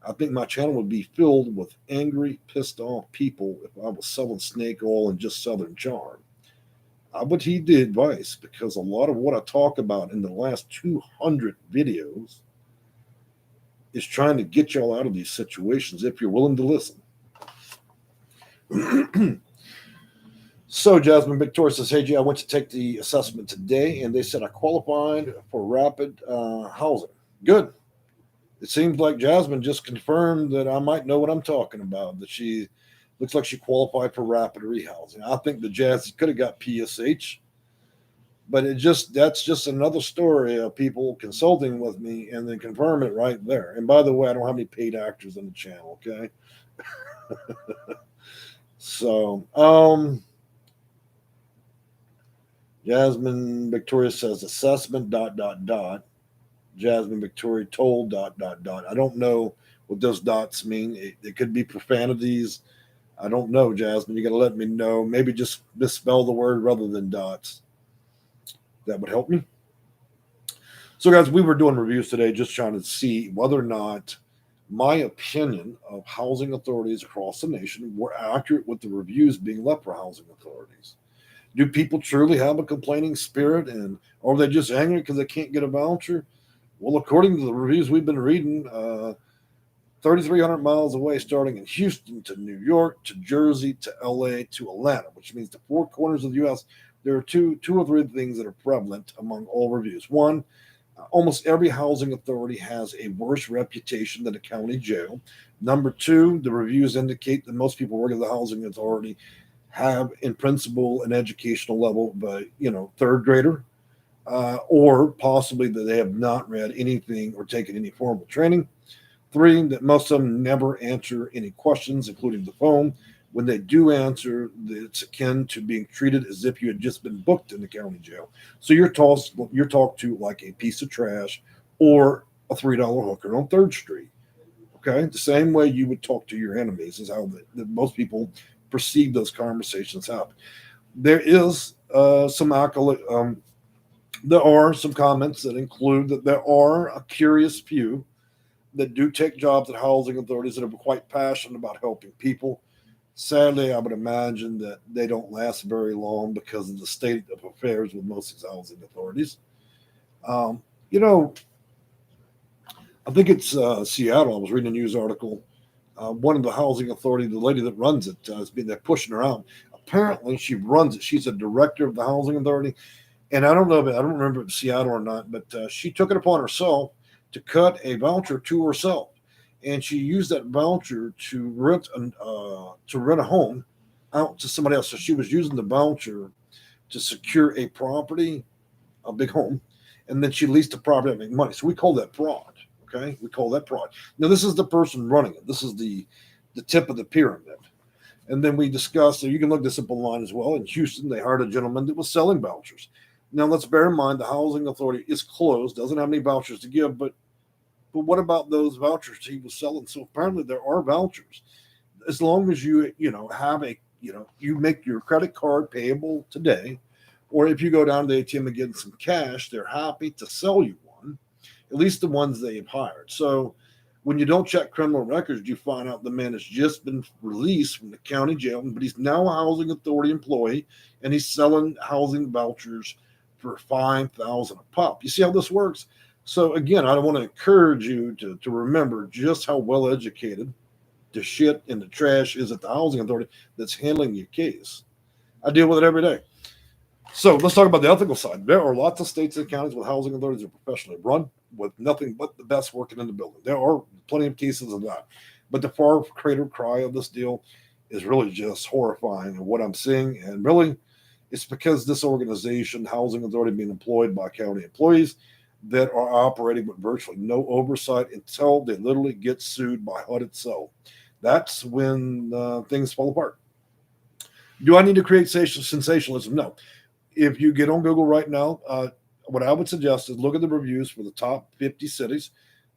I think my channel would be filled with angry, pissed off people if I was selling snake oil and just Southern Charm. I would heed the advice because a lot of what I talk about in the last 200 videos is trying to get y'all out of these situations if you're willing to listen. So Jasmine Victoria says, hey, Jay, I went to take the assessment today, and they said I qualified for rapid housing. Good. It seems like Jasmine just confirmed that I might know what I'm talking about, that she looks like she qualified for rapid rehousing. I think the Jazz could have got PSH, but that's just another story of people consulting with me and then confirm it right there. And by the way, I don't have any paid actors on the channel, okay? So, Jasmine Victoria says assessment ... Jasmine Victoria told ... I don't know what those dots mean. It could be profanities. I don't know, Jasmine. You got to let me know. Maybe just misspell the word rather than dots. That would help me. So, guys, we were doing reviews today just trying to see whether or not my opinion of housing authorities across the nation were accurate with the reviews being left for housing authorities. Do people truly have a complaining spirit, and or are they just angry because they can't get a voucher? Well, according to the reviews we've been reading, 3,300 miles away, starting in Houston to New York to Jersey to LA to Atlanta, which means the four corners of the U.S., there are two or three things that are prevalent among all reviews. One, almost every housing authority has a worse reputation than a county jail. Number two, the reviews indicate that most people working at the housing authority have, in principle, an educational level, but third grader, or possibly that they have not read anything or taken any formal training. Three, that most of them never answer any questions, including the phone. When they do answer, it's akin to being treated as if you had just been booked in the county jail. So you're talked to like a piece of trash or a $3 hooker on 3rd Street. Okay, the same way you would talk to your enemies is how most people perceive those conversations happen. There is some accolade. There are some comments that include that there are a curious few that do take jobs at housing authorities that are quite passionate about helping people. Sadly, I would imagine that they don't last very long because of the state of affairs with most of these housing authorities. I think it's Seattle. I was reading a news article. One of the housing authority, the lady that runs it, they're pushing her out. Apparently, she runs it. She's a director of the housing authority. And I don't remember if it's Seattle or not, but she took it upon herself to cut a voucher to herself. And she used that voucher to rent a home out to somebody else. So she was using the voucher to secure a property, a big home, and then she leased the property to make money. So we call that fraud. Okay, we call that fraud. Now this is the person running it. This is the tip of the pyramid. And then we discussed, so you can look this up online as well. In Houston, they hired a gentleman that was selling vouchers. Now let's bear in mind the housing authority is closed, doesn't have any vouchers to give, but what about those vouchers he was selling? So apparently there are vouchers. As long as you have you make your credit card payable today, or if you go down to the ATM and get some cash, they're happy to sell you one, at least the ones they have hired. So when you don't check criminal records, you find out the man has just been released from the county jail, but he's now a housing authority employee, and he's selling housing vouchers for $5,000 a pop. You see how this works? So again, I want to encourage you to remember just how well educated the shit in the trash is at the housing authority that's handling your case. I deal with it every day. So let's talk about the ethical side. There are lots of states and counties with housing authorities that are professionally run with nothing but the best working in the building. There are plenty of cases of that. But the far greater cry of this deal is really just horrifying of what I'm seeing. And really, it's because this organization, housing authority, being employed by county employees that are operating with virtually no oversight until they literally get sued by HUD itself. That's when things fall apart. Do I need to create sensationalism? No. If you get on Google right now, what I would suggest is look at the reviews for the top 50 cities.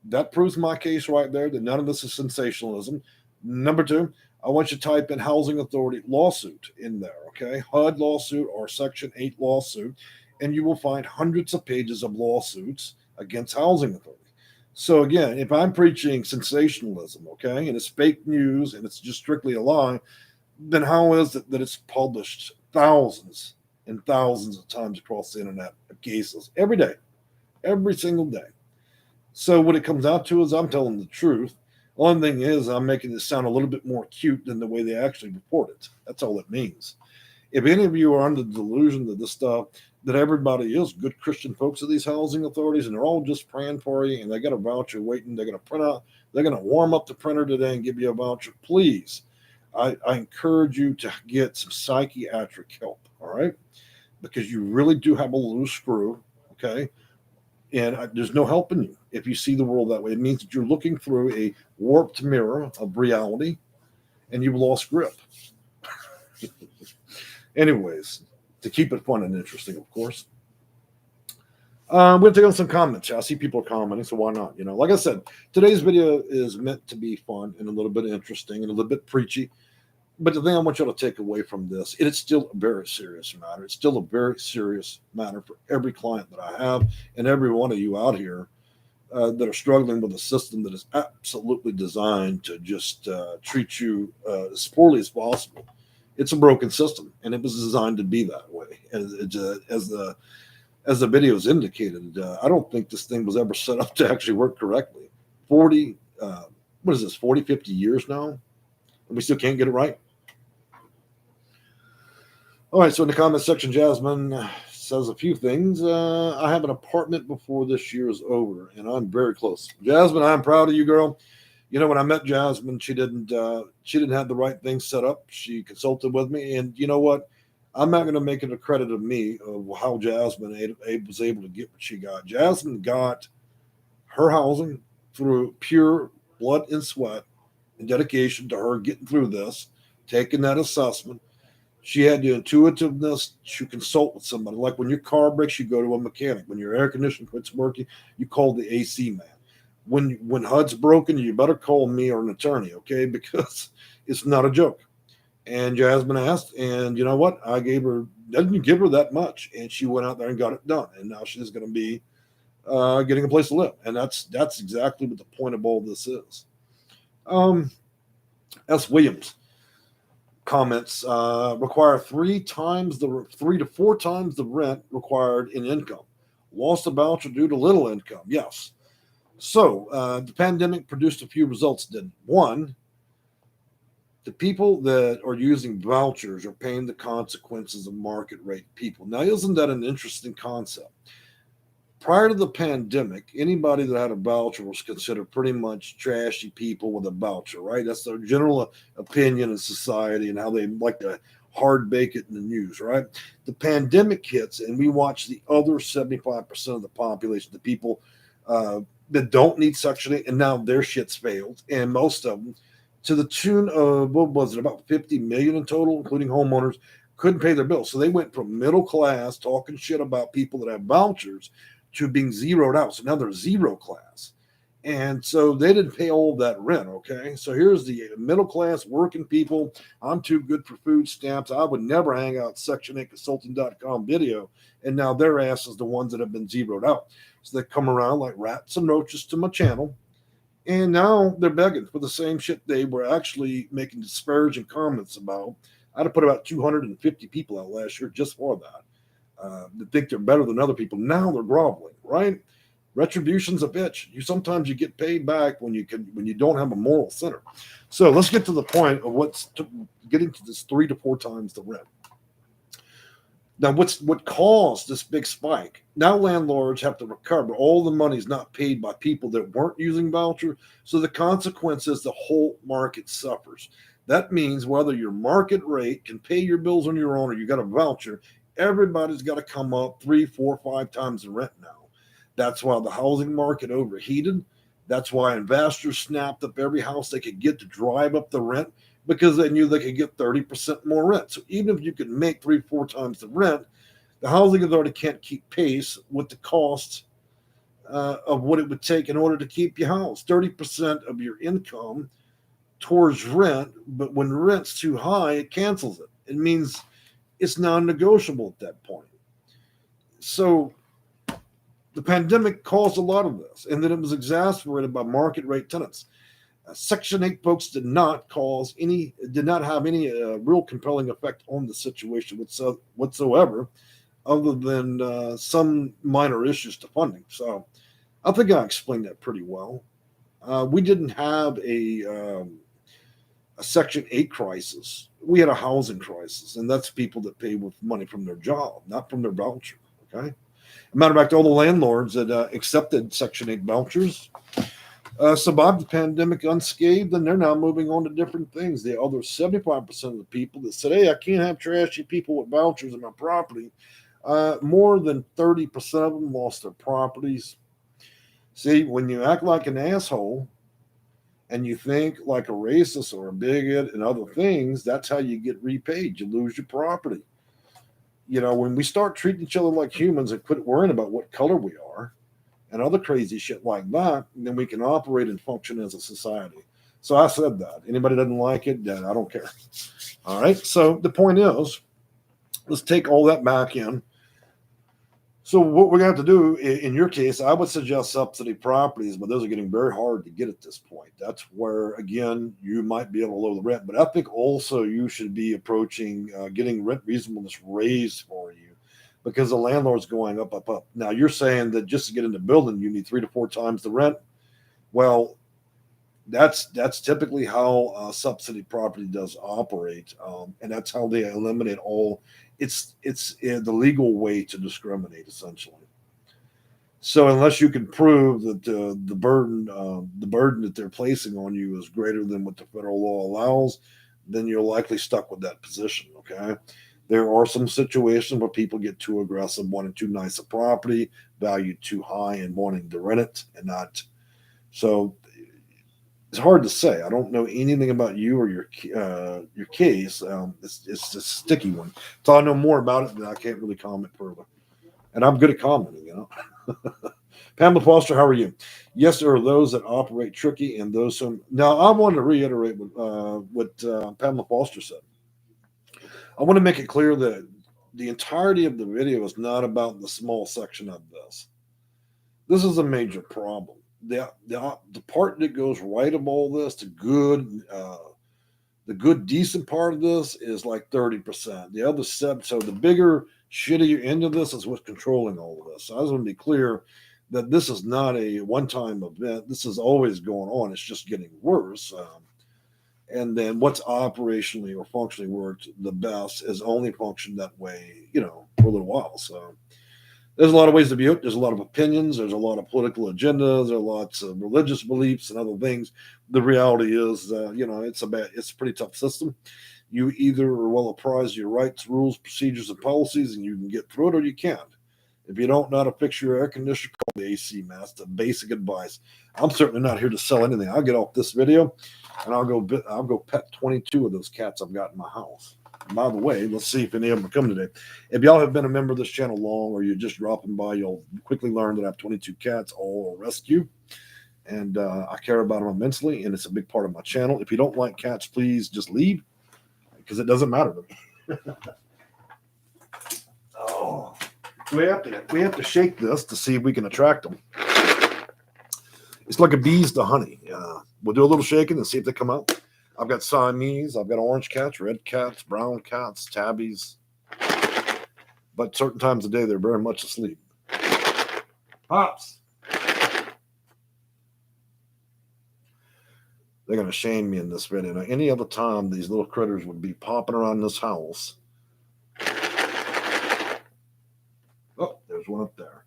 That proves my case right there that none of this is sensationalism. Number two, I want you to type in housing authority lawsuit in there, okay? HUD lawsuit or Section 8 lawsuit, and you will find hundreds of pages of lawsuits against housing authority. So again, if I'm preaching sensationalism, okay, and it's fake news and it's just strictly a lie, then how is it that it's published thousands and thousands of times across the internet of cases every day, every single day? So what it comes out to is I'm telling the truth. The only thing is I'm making it sound a little bit more cute than the way they actually report it. That's all it means. If any of you are under the delusion that this stuff, that everybody is good Christian folks at these housing authorities and they're all just praying for you and they got a voucher waiting, they're going to print out, they're going to warm up the printer today and give you a voucher, please, I encourage you to get some psychiatric help, all right? Because you really do have a loose screw, okay? And there's no helping you if you see the world that way. It means that you're looking through a warped mirror of reality and you've lost grip. Anyways, to keep it fun and interesting, of course. We're going to take on some comments. I see people are commenting, so why not? Like I said, today's video is meant to be fun and a little bit interesting and a little bit preachy. But the thing I want you to take away from this, it's still a very serious matter. It's still a very serious matter for every client that I have and every one of you out here that are struggling with a system that is absolutely designed to just treat you as poorly as possible. It's a broken system, and it was designed to be that way. As the videos indicated, I don't think this thing was ever set up to actually work correctly. 40 50 years now, and we still can't get it right. All right, so in the comment section, Jasmine says a few things. I have an apartment before this year is over, and I'm very close. Jasmine, I'm proud of you, girl. When I met Jasmine, she didn't have the right things set up. She consulted with me, and you know what? I'm not going to make it a credit of me of how Jasmine was able to get what she got. Jasmine got her housing through pure blood and sweat and dedication to her getting through this, taking that assessment. She had the intuitiveness to consult with somebody. Like when your car breaks, you go to a mechanic. When your air conditioner quits working, you call the AC man. When HUD's broken, you better call me or an attorney, okay? Because it's not a joke. And Jasmine asked, and you know what? I didn't give her that much, and she went out there and got it done. And now she's going to be getting a place to live. And that's exactly what the point of all this is. S. Williams comments require 3 to 4 times the rent required in income. Lost a voucher due to little income. Yes. So the pandemic produced a few results. One, the people that are using vouchers are paying the consequences of market rate people. Now, isn't that an interesting concept? Prior to the pandemic, anybody that had a voucher was considered pretty much trashy people with a voucher, right? That's their general opinion in society and how they like to hard bake it in the news, right? The pandemic hits and we watch the other 75% of the population, the people that don't need Section 8, and now their shit's failed. And most of them, to the tune of, what was it, about 50 million in total, including homeowners, couldn't pay their bills. So they went from middle class talking shit about people that have vouchers to being zeroed out. So now they're zero class. And so they didn't pay all of that rent, okay? So here's the middle class working people. I'm too good for food stamps. I would never hang out Section8Consulting.com video. And now their ass is the ones that have been zeroed out. So they come around like rats and roaches to my channel. And now they're begging for the same shit they were actually making disparaging comments about. I'd have put about 250 people out last year just for that. That think they're better than other people. Now they're groveling, right? Retribution's a bitch. Sometimes you get paid back when you don't have a moral center. So let's get to the point of getting to this 3 to 4 times the rent. Now, what caused this big spike? Now landlords have to recover. All the money's not paid by people that weren't using voucher. So the consequence is the whole market suffers. That means whether your market rate can pay your bills on your own or you got a voucher, everybody's got to come up 3, 4, 5 times the rent now. That's why the housing market overheated. That's why investors snapped up every house they could get to drive up the rent because they knew they could get 30% more rent. So even if you could make 3, 4 times the rent, the housing authority can't keep pace with the costs of what it would take in order to keep your house. 30% of your income towards rent, but when rent's too high, it cancels it. It means it's non-negotiable at that point. So the pandemic caused a lot of this, and then it was exacerbated by market rate tenants. Section 8 folks did not have any real compelling effect on the situation whatsoever, other than some minor issues to funding. So I think I explained that pretty well. We didn't have a Section 8 crisis. We had a housing crisis, and that's people that pay with money from their job, not from their voucher. Okay. As a matter of fact, all the landlords that accepted Section 8 vouchers survived the pandemic unscathed, and they're now moving on to different things. The other 75% of the people that said, hey, I can't have trashy people with vouchers in my property, more than 30% of them lost their properties. See, when you act like an asshole and you think like a racist or a bigot and other things, that's how you get repaid. You lose your property. When we start treating each other like humans and quit worrying about what color we are and other crazy shit like that, then we can operate and function as a society. So I said that. Anybody doesn't like it, then I don't care. All right. So the point is, let's take all that back in. So what we're going to have to do, in your case, I would suggest subsidy properties, but those are getting very hard to get at this point. That's where, again, you might be able to lower the rent. But I think also you should be approaching getting rent reasonableness raised for you, because the landlord's going up, up, up. Now, you're saying that just to get in the building, you need 3 to 4 times the rent. Well, that's typically how subsidy property does operate, and that's how they eliminate all. It's the legal way to discriminate, essentially. So unless you can prove that the burden that they're placing on you is greater than what the federal law allows, then you're likely stuck with that position. Okay. There are some situations where people get too aggressive, wanting too nice a property, value too high, and wanting to rent it and not. So it's hard to say. I don't know anything about you or your case. It's a sticky one. So I know more about it, than I can't really comment further. And I'm good at commenting. Pamela Foster, how are you? Yes, there are those that operate tricky and those who. Now, I want to reiterate what Pamela Foster said. I want to make it clear that the entirety of the video is not about the small section of this. This is a major problem. The part that goes right of all this, the good decent part of this is like 30%. The other 7, so the bigger shittier end of this is what's controlling all of this. So I just want to be clear that this is not a one-time event. This is always going on. It's just getting worse. And then what's operationally or functionally worked the best is only functioned that way, for a little while. So there's a lot of ways to view it. There's a lot of opinions. There's a lot of political agendas. There are lots of religious beliefs and other things. The reality is, it's a pretty tough system. You either are well apprised of your rights, rules, procedures, and policies, and you can get through it, or you can't. If you don't know how to fix your air conditioner, call the AC man. That's the basic advice. I'm certainly not here to sell anything. I'll get off this video, and I'll go pet 22 of those cats I've got in my house. By the way, let's see if any of them come today. If y'all have been a member of this channel long, or you're just dropping by, you'll quickly learn that I have 22 cats, all rescue. And I care about them immensely, and it's a big part of my channel. If you don't like cats, please just leave, because it doesn't matter to me. Oh, we have to shake this to see if we can attract them. It's like a bees to honey. We'll do a little shaking and see if they come out. I've got Siamese, I've got orange cats, red cats, brown cats, tabbies. But certain times of day, they're very much asleep. Pops! They're going to shame me in this video. Now, any other time, these little critters would be popping around this house. Oh, there's one up there.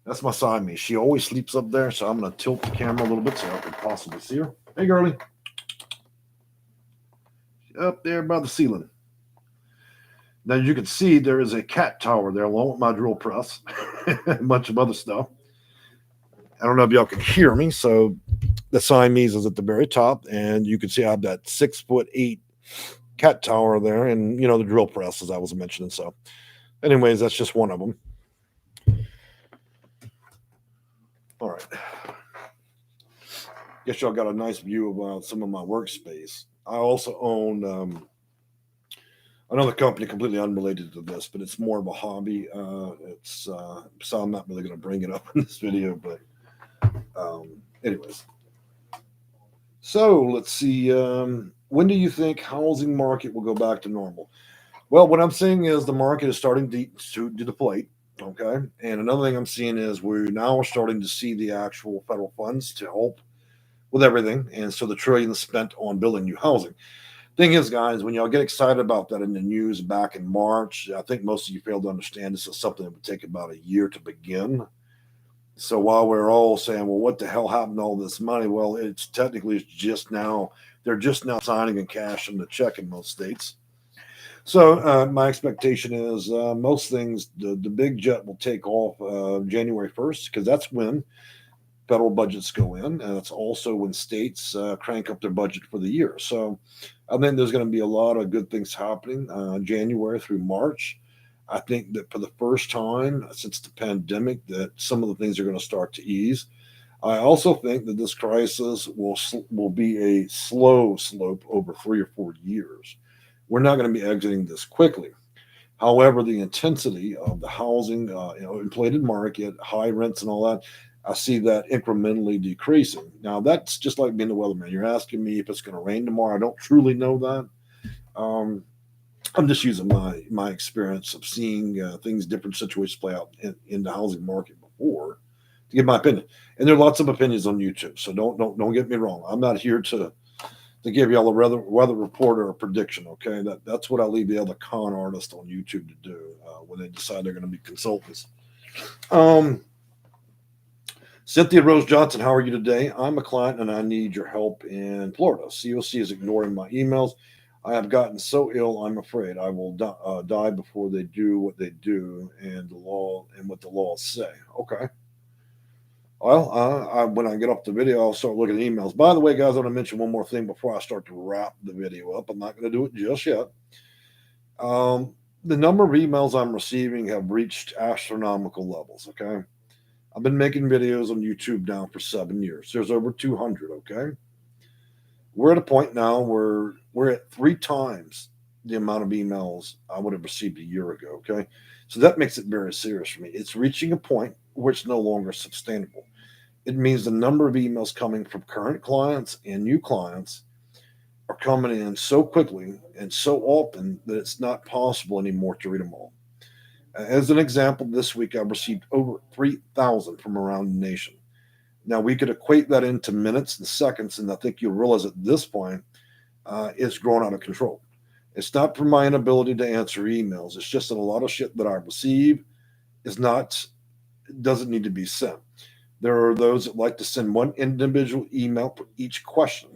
That's my Siamese. She always sleeps up there, so I'm going to tilt the camera a little bit so I can possibly see her. Hey, girlie. Up there by the ceiling. Now you can see there is a cat tower there along with my drill press and a bunch of other stuff. I don't know if y'all can hear me. So the Siamese is at the very top, and you can see I have that 6'8" cat tower there, and the drill press, as I was mentioning. So anyways, that's just one of them. All right. Guess y'all got a nice view about some of my workspace. I also own another company completely unrelated to this, but it's more of a hobby. So I'm not really going to bring it up in this video, but anyways. So let's see. When do you think housing market will go back to normal? Well, what I'm seeing is the market is starting to deflate. Okay, and another thing I'm seeing is we're now starting to see the actual federal funds to help with everything, and so the trillions spent on building new housing. Thing is, guys, when y'all get excited about that in the news back in March, I think most of you fail to understand this is something that would take about a year to begin. So while we're all saying, well, what the hell happened to all this money? Well, it's just now, they're just now signing and cashing the check in most states. So my expectation is most things, the big jet will take off January 1st, because that's when federal budgets go in, and it's also when states crank up their budget for the year. So I think there's going to be a lot of good things happening January through March. I think that for the first time since the pandemic, that some of the things are going to start to ease. I also think that this crisis will be a slow slope over 3 or 4 years. We're not going to be exiting this quickly. However, the intensity of the housing, inflated market, high rents, and all that, I see that incrementally decreasing. Now, that's just like being the weatherman. You're asking me if it's going to rain tomorrow. I don't truly know that. Um, I'm just using my experience of seeing things, different situations play out in the housing market before to give my opinion. And there are lots of opinions on YouTube, so don't get me wrong. I'm not here to give y'all a weather report or a prediction. Okay, that's what I leave the other con artists on YouTube to do when they decide they're going to be consultants. Um, Cynthia Rose Johnson, how are you today? I'm a client and I need your help in Florida. COC is ignoring my emails. I have gotten so ill, I'm afraid I will die before they do what they do and the law and what the laws say. Okay. Well, when I get off the video, I'll start looking at emails. By the way, guys, I want to mention one more thing before I start to wrap the video up. I'm not going to do it just yet. The number of emails I'm receiving have reached astronomical levels. Okay. I've been making videos on YouTube now for 7 years. There's over 200. Okay. We're at a point now where we're at 3 times the amount of emails I would have received a year ago. Okay. So that makes it very serious for me. It's reaching a point where it's no longer sustainable. It means the number of emails coming from current clients and new clients are coming in so quickly and so often that it's not possible anymore to read them all. As an example, this week I've received over 3,000 from around the nation. Now, we could equate that into minutes and seconds, and I think you'll realize at this point it's grown out of control. It's not for my inability to answer emails. It's just that a lot of shit that I receive doesn't need to be sent. There are those that like to send one individual email for each question.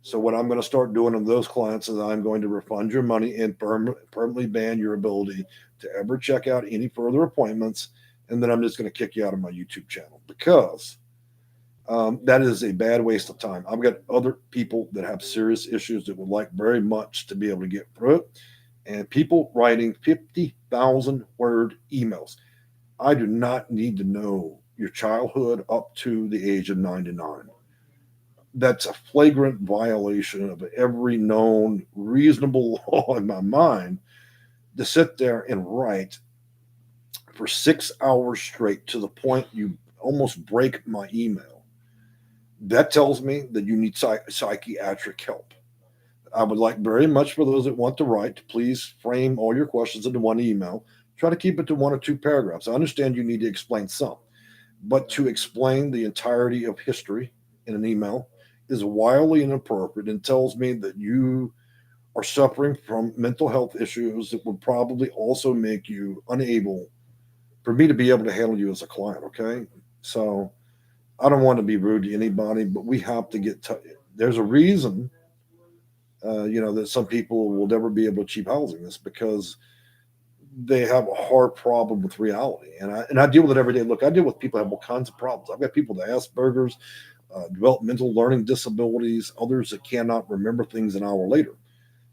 So what I'm going to start doing on those clients is I'm going to refund your money and permanently ban your ability to ever check out any further appointments. And then I'm just going to kick you out of my YouTube channel because that is a bad waste of time. I've got other people that have serious issues that would like very much to be able to get through it. And people writing 50,000 word emails. I do not need to know your childhood up to the age of 99. That's a flagrant violation of every known reasonable law in my mind to sit there and write for 6 hours straight to the point you almost break my email. That tells me that you need psychiatric help. I would like very much for those that want to write to please frame all your questions into one email. Try to keep it to 1 or 2 paragraphs. I understand you need to explain some, but to explain the entirety of history in an email is wildly inappropriate and tells me that you are suffering from mental health issues that would probably also make you unable for me to be able to handle you as a client. Okay. So I don't want to be rude to anybody, but we have to there's a reason, that some people will never be able to achieve housing. It's because they have a hard problem with reality. And I deal with it every day. Look, I deal with people who have all kinds of problems. I've got people with Asperger's, developmental learning disabilities, others that cannot remember things an hour later.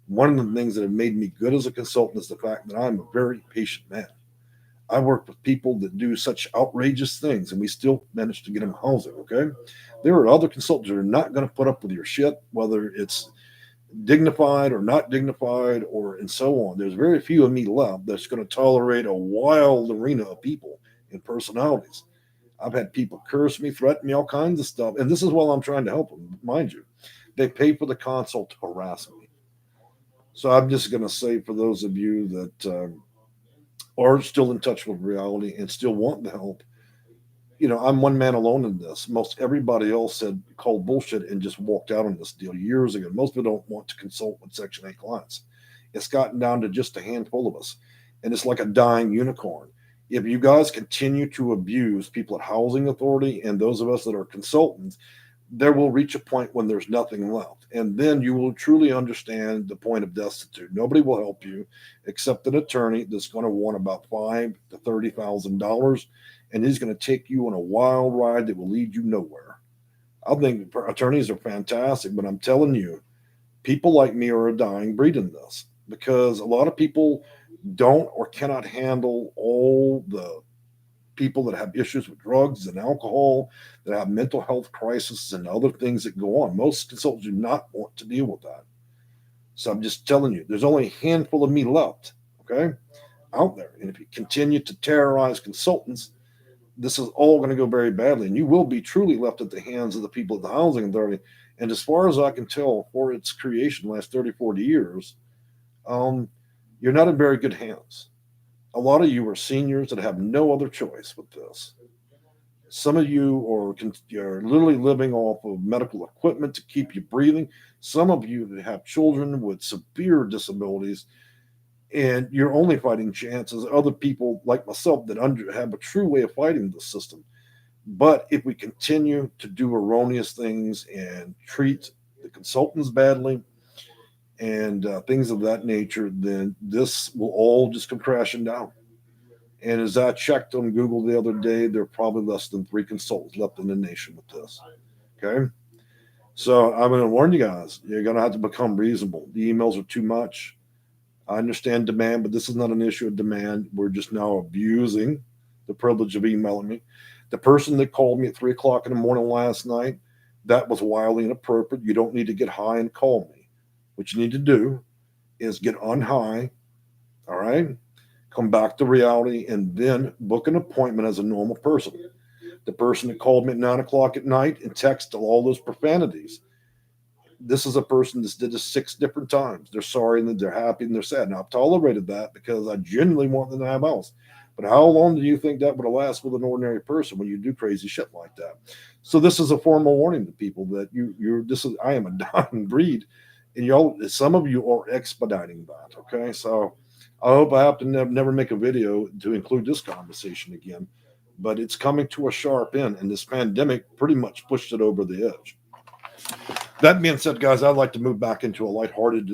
One of the things that have made me good as a consultant is the fact that I'm a very patient man. I work with people that do such outrageous things, and we still manage to get them housing. Okay, there are other consultants that are not going to put up with your shit, whether it's dignified or not dignified, or and so on. There's very few of me left that's going to tolerate a wild arena of people and personalities. I've had people curse me, threaten me, all kinds of stuff, and this is while I'm trying to help them. Mind you, they pay for the consult to harass me. So I'm just going to say for those of you that are still in touch with reality and still want the help, I'm one man alone in this. Most everybody else said called bullshit and just walked out on this deal years ago. Most people don't want to consult with Section 8 clients. It's gotten down to just a handful of us, and it's like a dying unicorn. If you guys continue to abuse people at Housing Authority and those of us that are consultants, there will reach a point when there's nothing left. And then you will truly understand the point of destitute. Nobody will help you except an attorney that's going to want about $5,000 to $30,000, and he's going to take you on a wild ride that will lead you nowhere. I think attorneys are fantastic, but I'm telling you, people like me are a dying breed in this, because a lot of people don't or cannot handle all the people that have issues with drugs and alcohol, that have mental health crises and other things that go on. Most consultants do not want to deal with that. So I'm just telling you, there's only a handful of me left, okay, out there. And if you continue to terrorize consultants, this is all going to go very badly, and you will be truly left at the hands of the people at the Housing Authority. And as far as I can tell, for its creation last 30, 40 years, you're not in very good hands. A lot of you are seniors that have no other choice with this. Some of you are literally living off of medical equipment to keep you breathing. Some of you that have children with severe disabilities, and you're only fighting chances. Other people like myself that have a true way of fighting the system. But if we continue to do erroneous things and treat the consultants badly and things of that nature, then this will all just come crashing down. And as I checked on Google the other day, there are probably less than 3 consultants left in the nation with this. Okay. So I'm going to warn you guys, you're going to have to become reasonable. The emails are too much. I understand demand, but this is not an issue of demand. We're just now abusing the privilege of emailing me. The person that called me at 3 o'clock in the morning last night, that was wildly inappropriate. You don't need to get high and call me. What you need to do is get on high, all right? Come back to reality, and then book an appointment as a normal person. The person that called me at 9 o'clock at night and texted all those profanities, this is a person that's did this 6 different times. They're sorry and they're happy and they're sad. Now, I've tolerated that because I genuinely want them to have house. But how long do you think that would last with an ordinary person when you do crazy shit like that? So this is a formal warning to people that I am a dying breed, and some of you are expediting that. Okay, so I hope I have to never make a video to include this conversation again, but it's coming to a sharp end, and this pandemic pretty much pushed it over the edge. That being said, guys, I'd like to move back into a lighthearted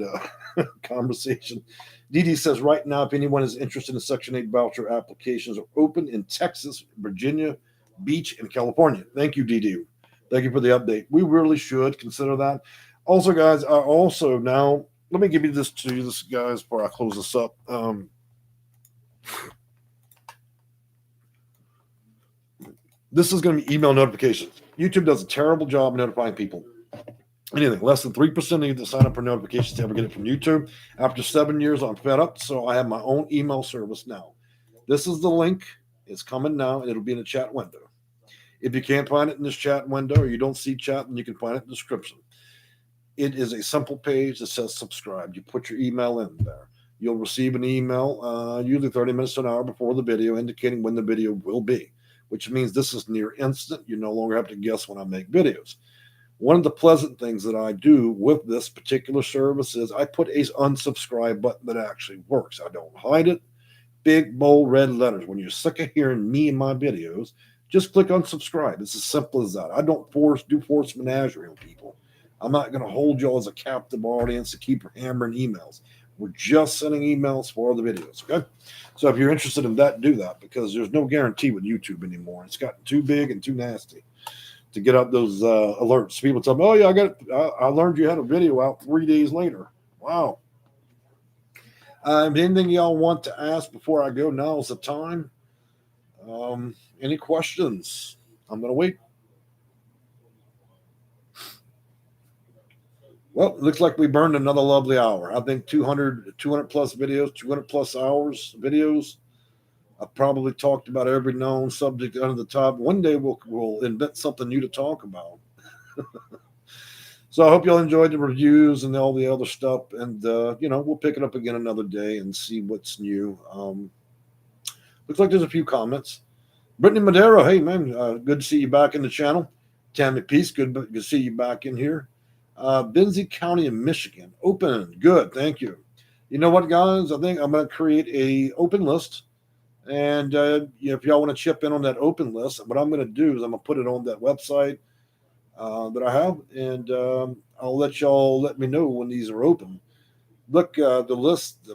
conversation. Dee Dee says, right now, if anyone is interested in Section 8 voucher applications are open in Texas, Virginia Beach, and California. Thank you, Dee Dee. Thank you for the update. We really should consider that. Also, guys, now, let me give you this to you, guys, before I close this up. This is going to be email notifications. YouTube does a terrible job notifying people. Anything less than 3% of you that sign up for notifications to ever get it from YouTube. After 7 years, I'm fed up, so I have my own email service now. This is the link. It's coming now, and it'll be in the chat window. If you can't find it in this chat window, or you don't see chat, then you can find it in the description. It is a simple page that says subscribe. You put your email in there. You'll receive an email usually 30 minutes to an hour before the video indicating when the video will be, which means this is near instant. You no longer have to guess when I make videos. One of the pleasant things that I do with this particular service is I put a unsubscribe button that actually works. I don't hide it. Big, bold, red letters. When you're sick of hearing me in my videos, just click unsubscribe. It's as simple as that. I don't do force menagerie on people. I'm not going to hold y'all as a captive audience to keep hammering emails. We're just sending emails for the videos, okay? So if you're interested in that, do that, because there's no guarantee with YouTube anymore. It's gotten too big and too nasty to get up those alerts. People tell me, oh, yeah, I learned you had a video out 3 days later. Wow. Anything y'all want to ask before I go? Now is the time. Any questions? I'm going to wait. Well, it looks like we burned another lovely hour. I think 200 plus videos, 200 plus hours videos. I probably talked about every known subject under the top. One day we'll invent something new to talk about. So I hope y'all enjoyed the reviews and all the other stuff. And, we'll pick it up again another day and see what's new. Looks like there's a few comments. Brittany Madero, hey, man, good to see you back in the channel. Tammy Peace, good to see you back in here. Benzie County in Michigan, open, good, thank you. You know what, guys? I think I'm going to create a open list. And if y'all want to chip in on that open list, what I'm going to do is I'm going to put it on that website that I have, and I'll let me know when these are open. Look, the list,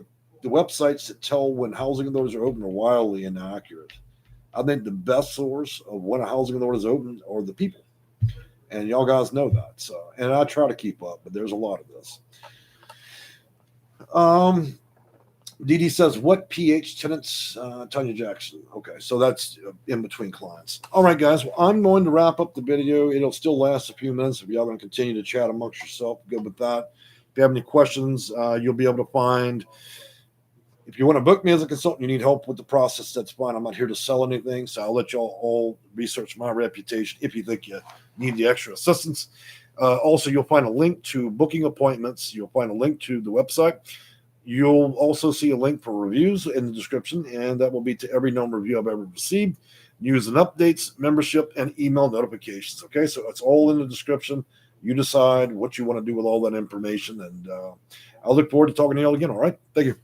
the websites that tell when housing authorities are open are wildly inaccurate. I think the best source of when a housing authority is open are the people, and y'all guys know that. So, and I try to keep up, but there's a lot of this. Dee Dee says, what PH tenants? Tanya Jackson. Okay, so that's in between clients. All right, guys. Well, I'm going to wrap up the video. It'll still last a few minutes if y'all going to continue to chat amongst yourself. Good with that. If you have any questions, you'll be able to find. If you want to book me as a consultant, you need help with the process, that's fine. I'm not here to sell anything, so I'll let y'all all research my reputation if you think you need the extra assistance. Also, you'll find a link to booking appointments. You'll find a link to the website. You'll also see a link for reviews in the description, and that will be to every known review I've ever received. News and updates, membership, and email notifications. Okay, so it's all in the description. You decide what you want to do with all that information, and I'll look forward to talking to y'all again. All right, thank you.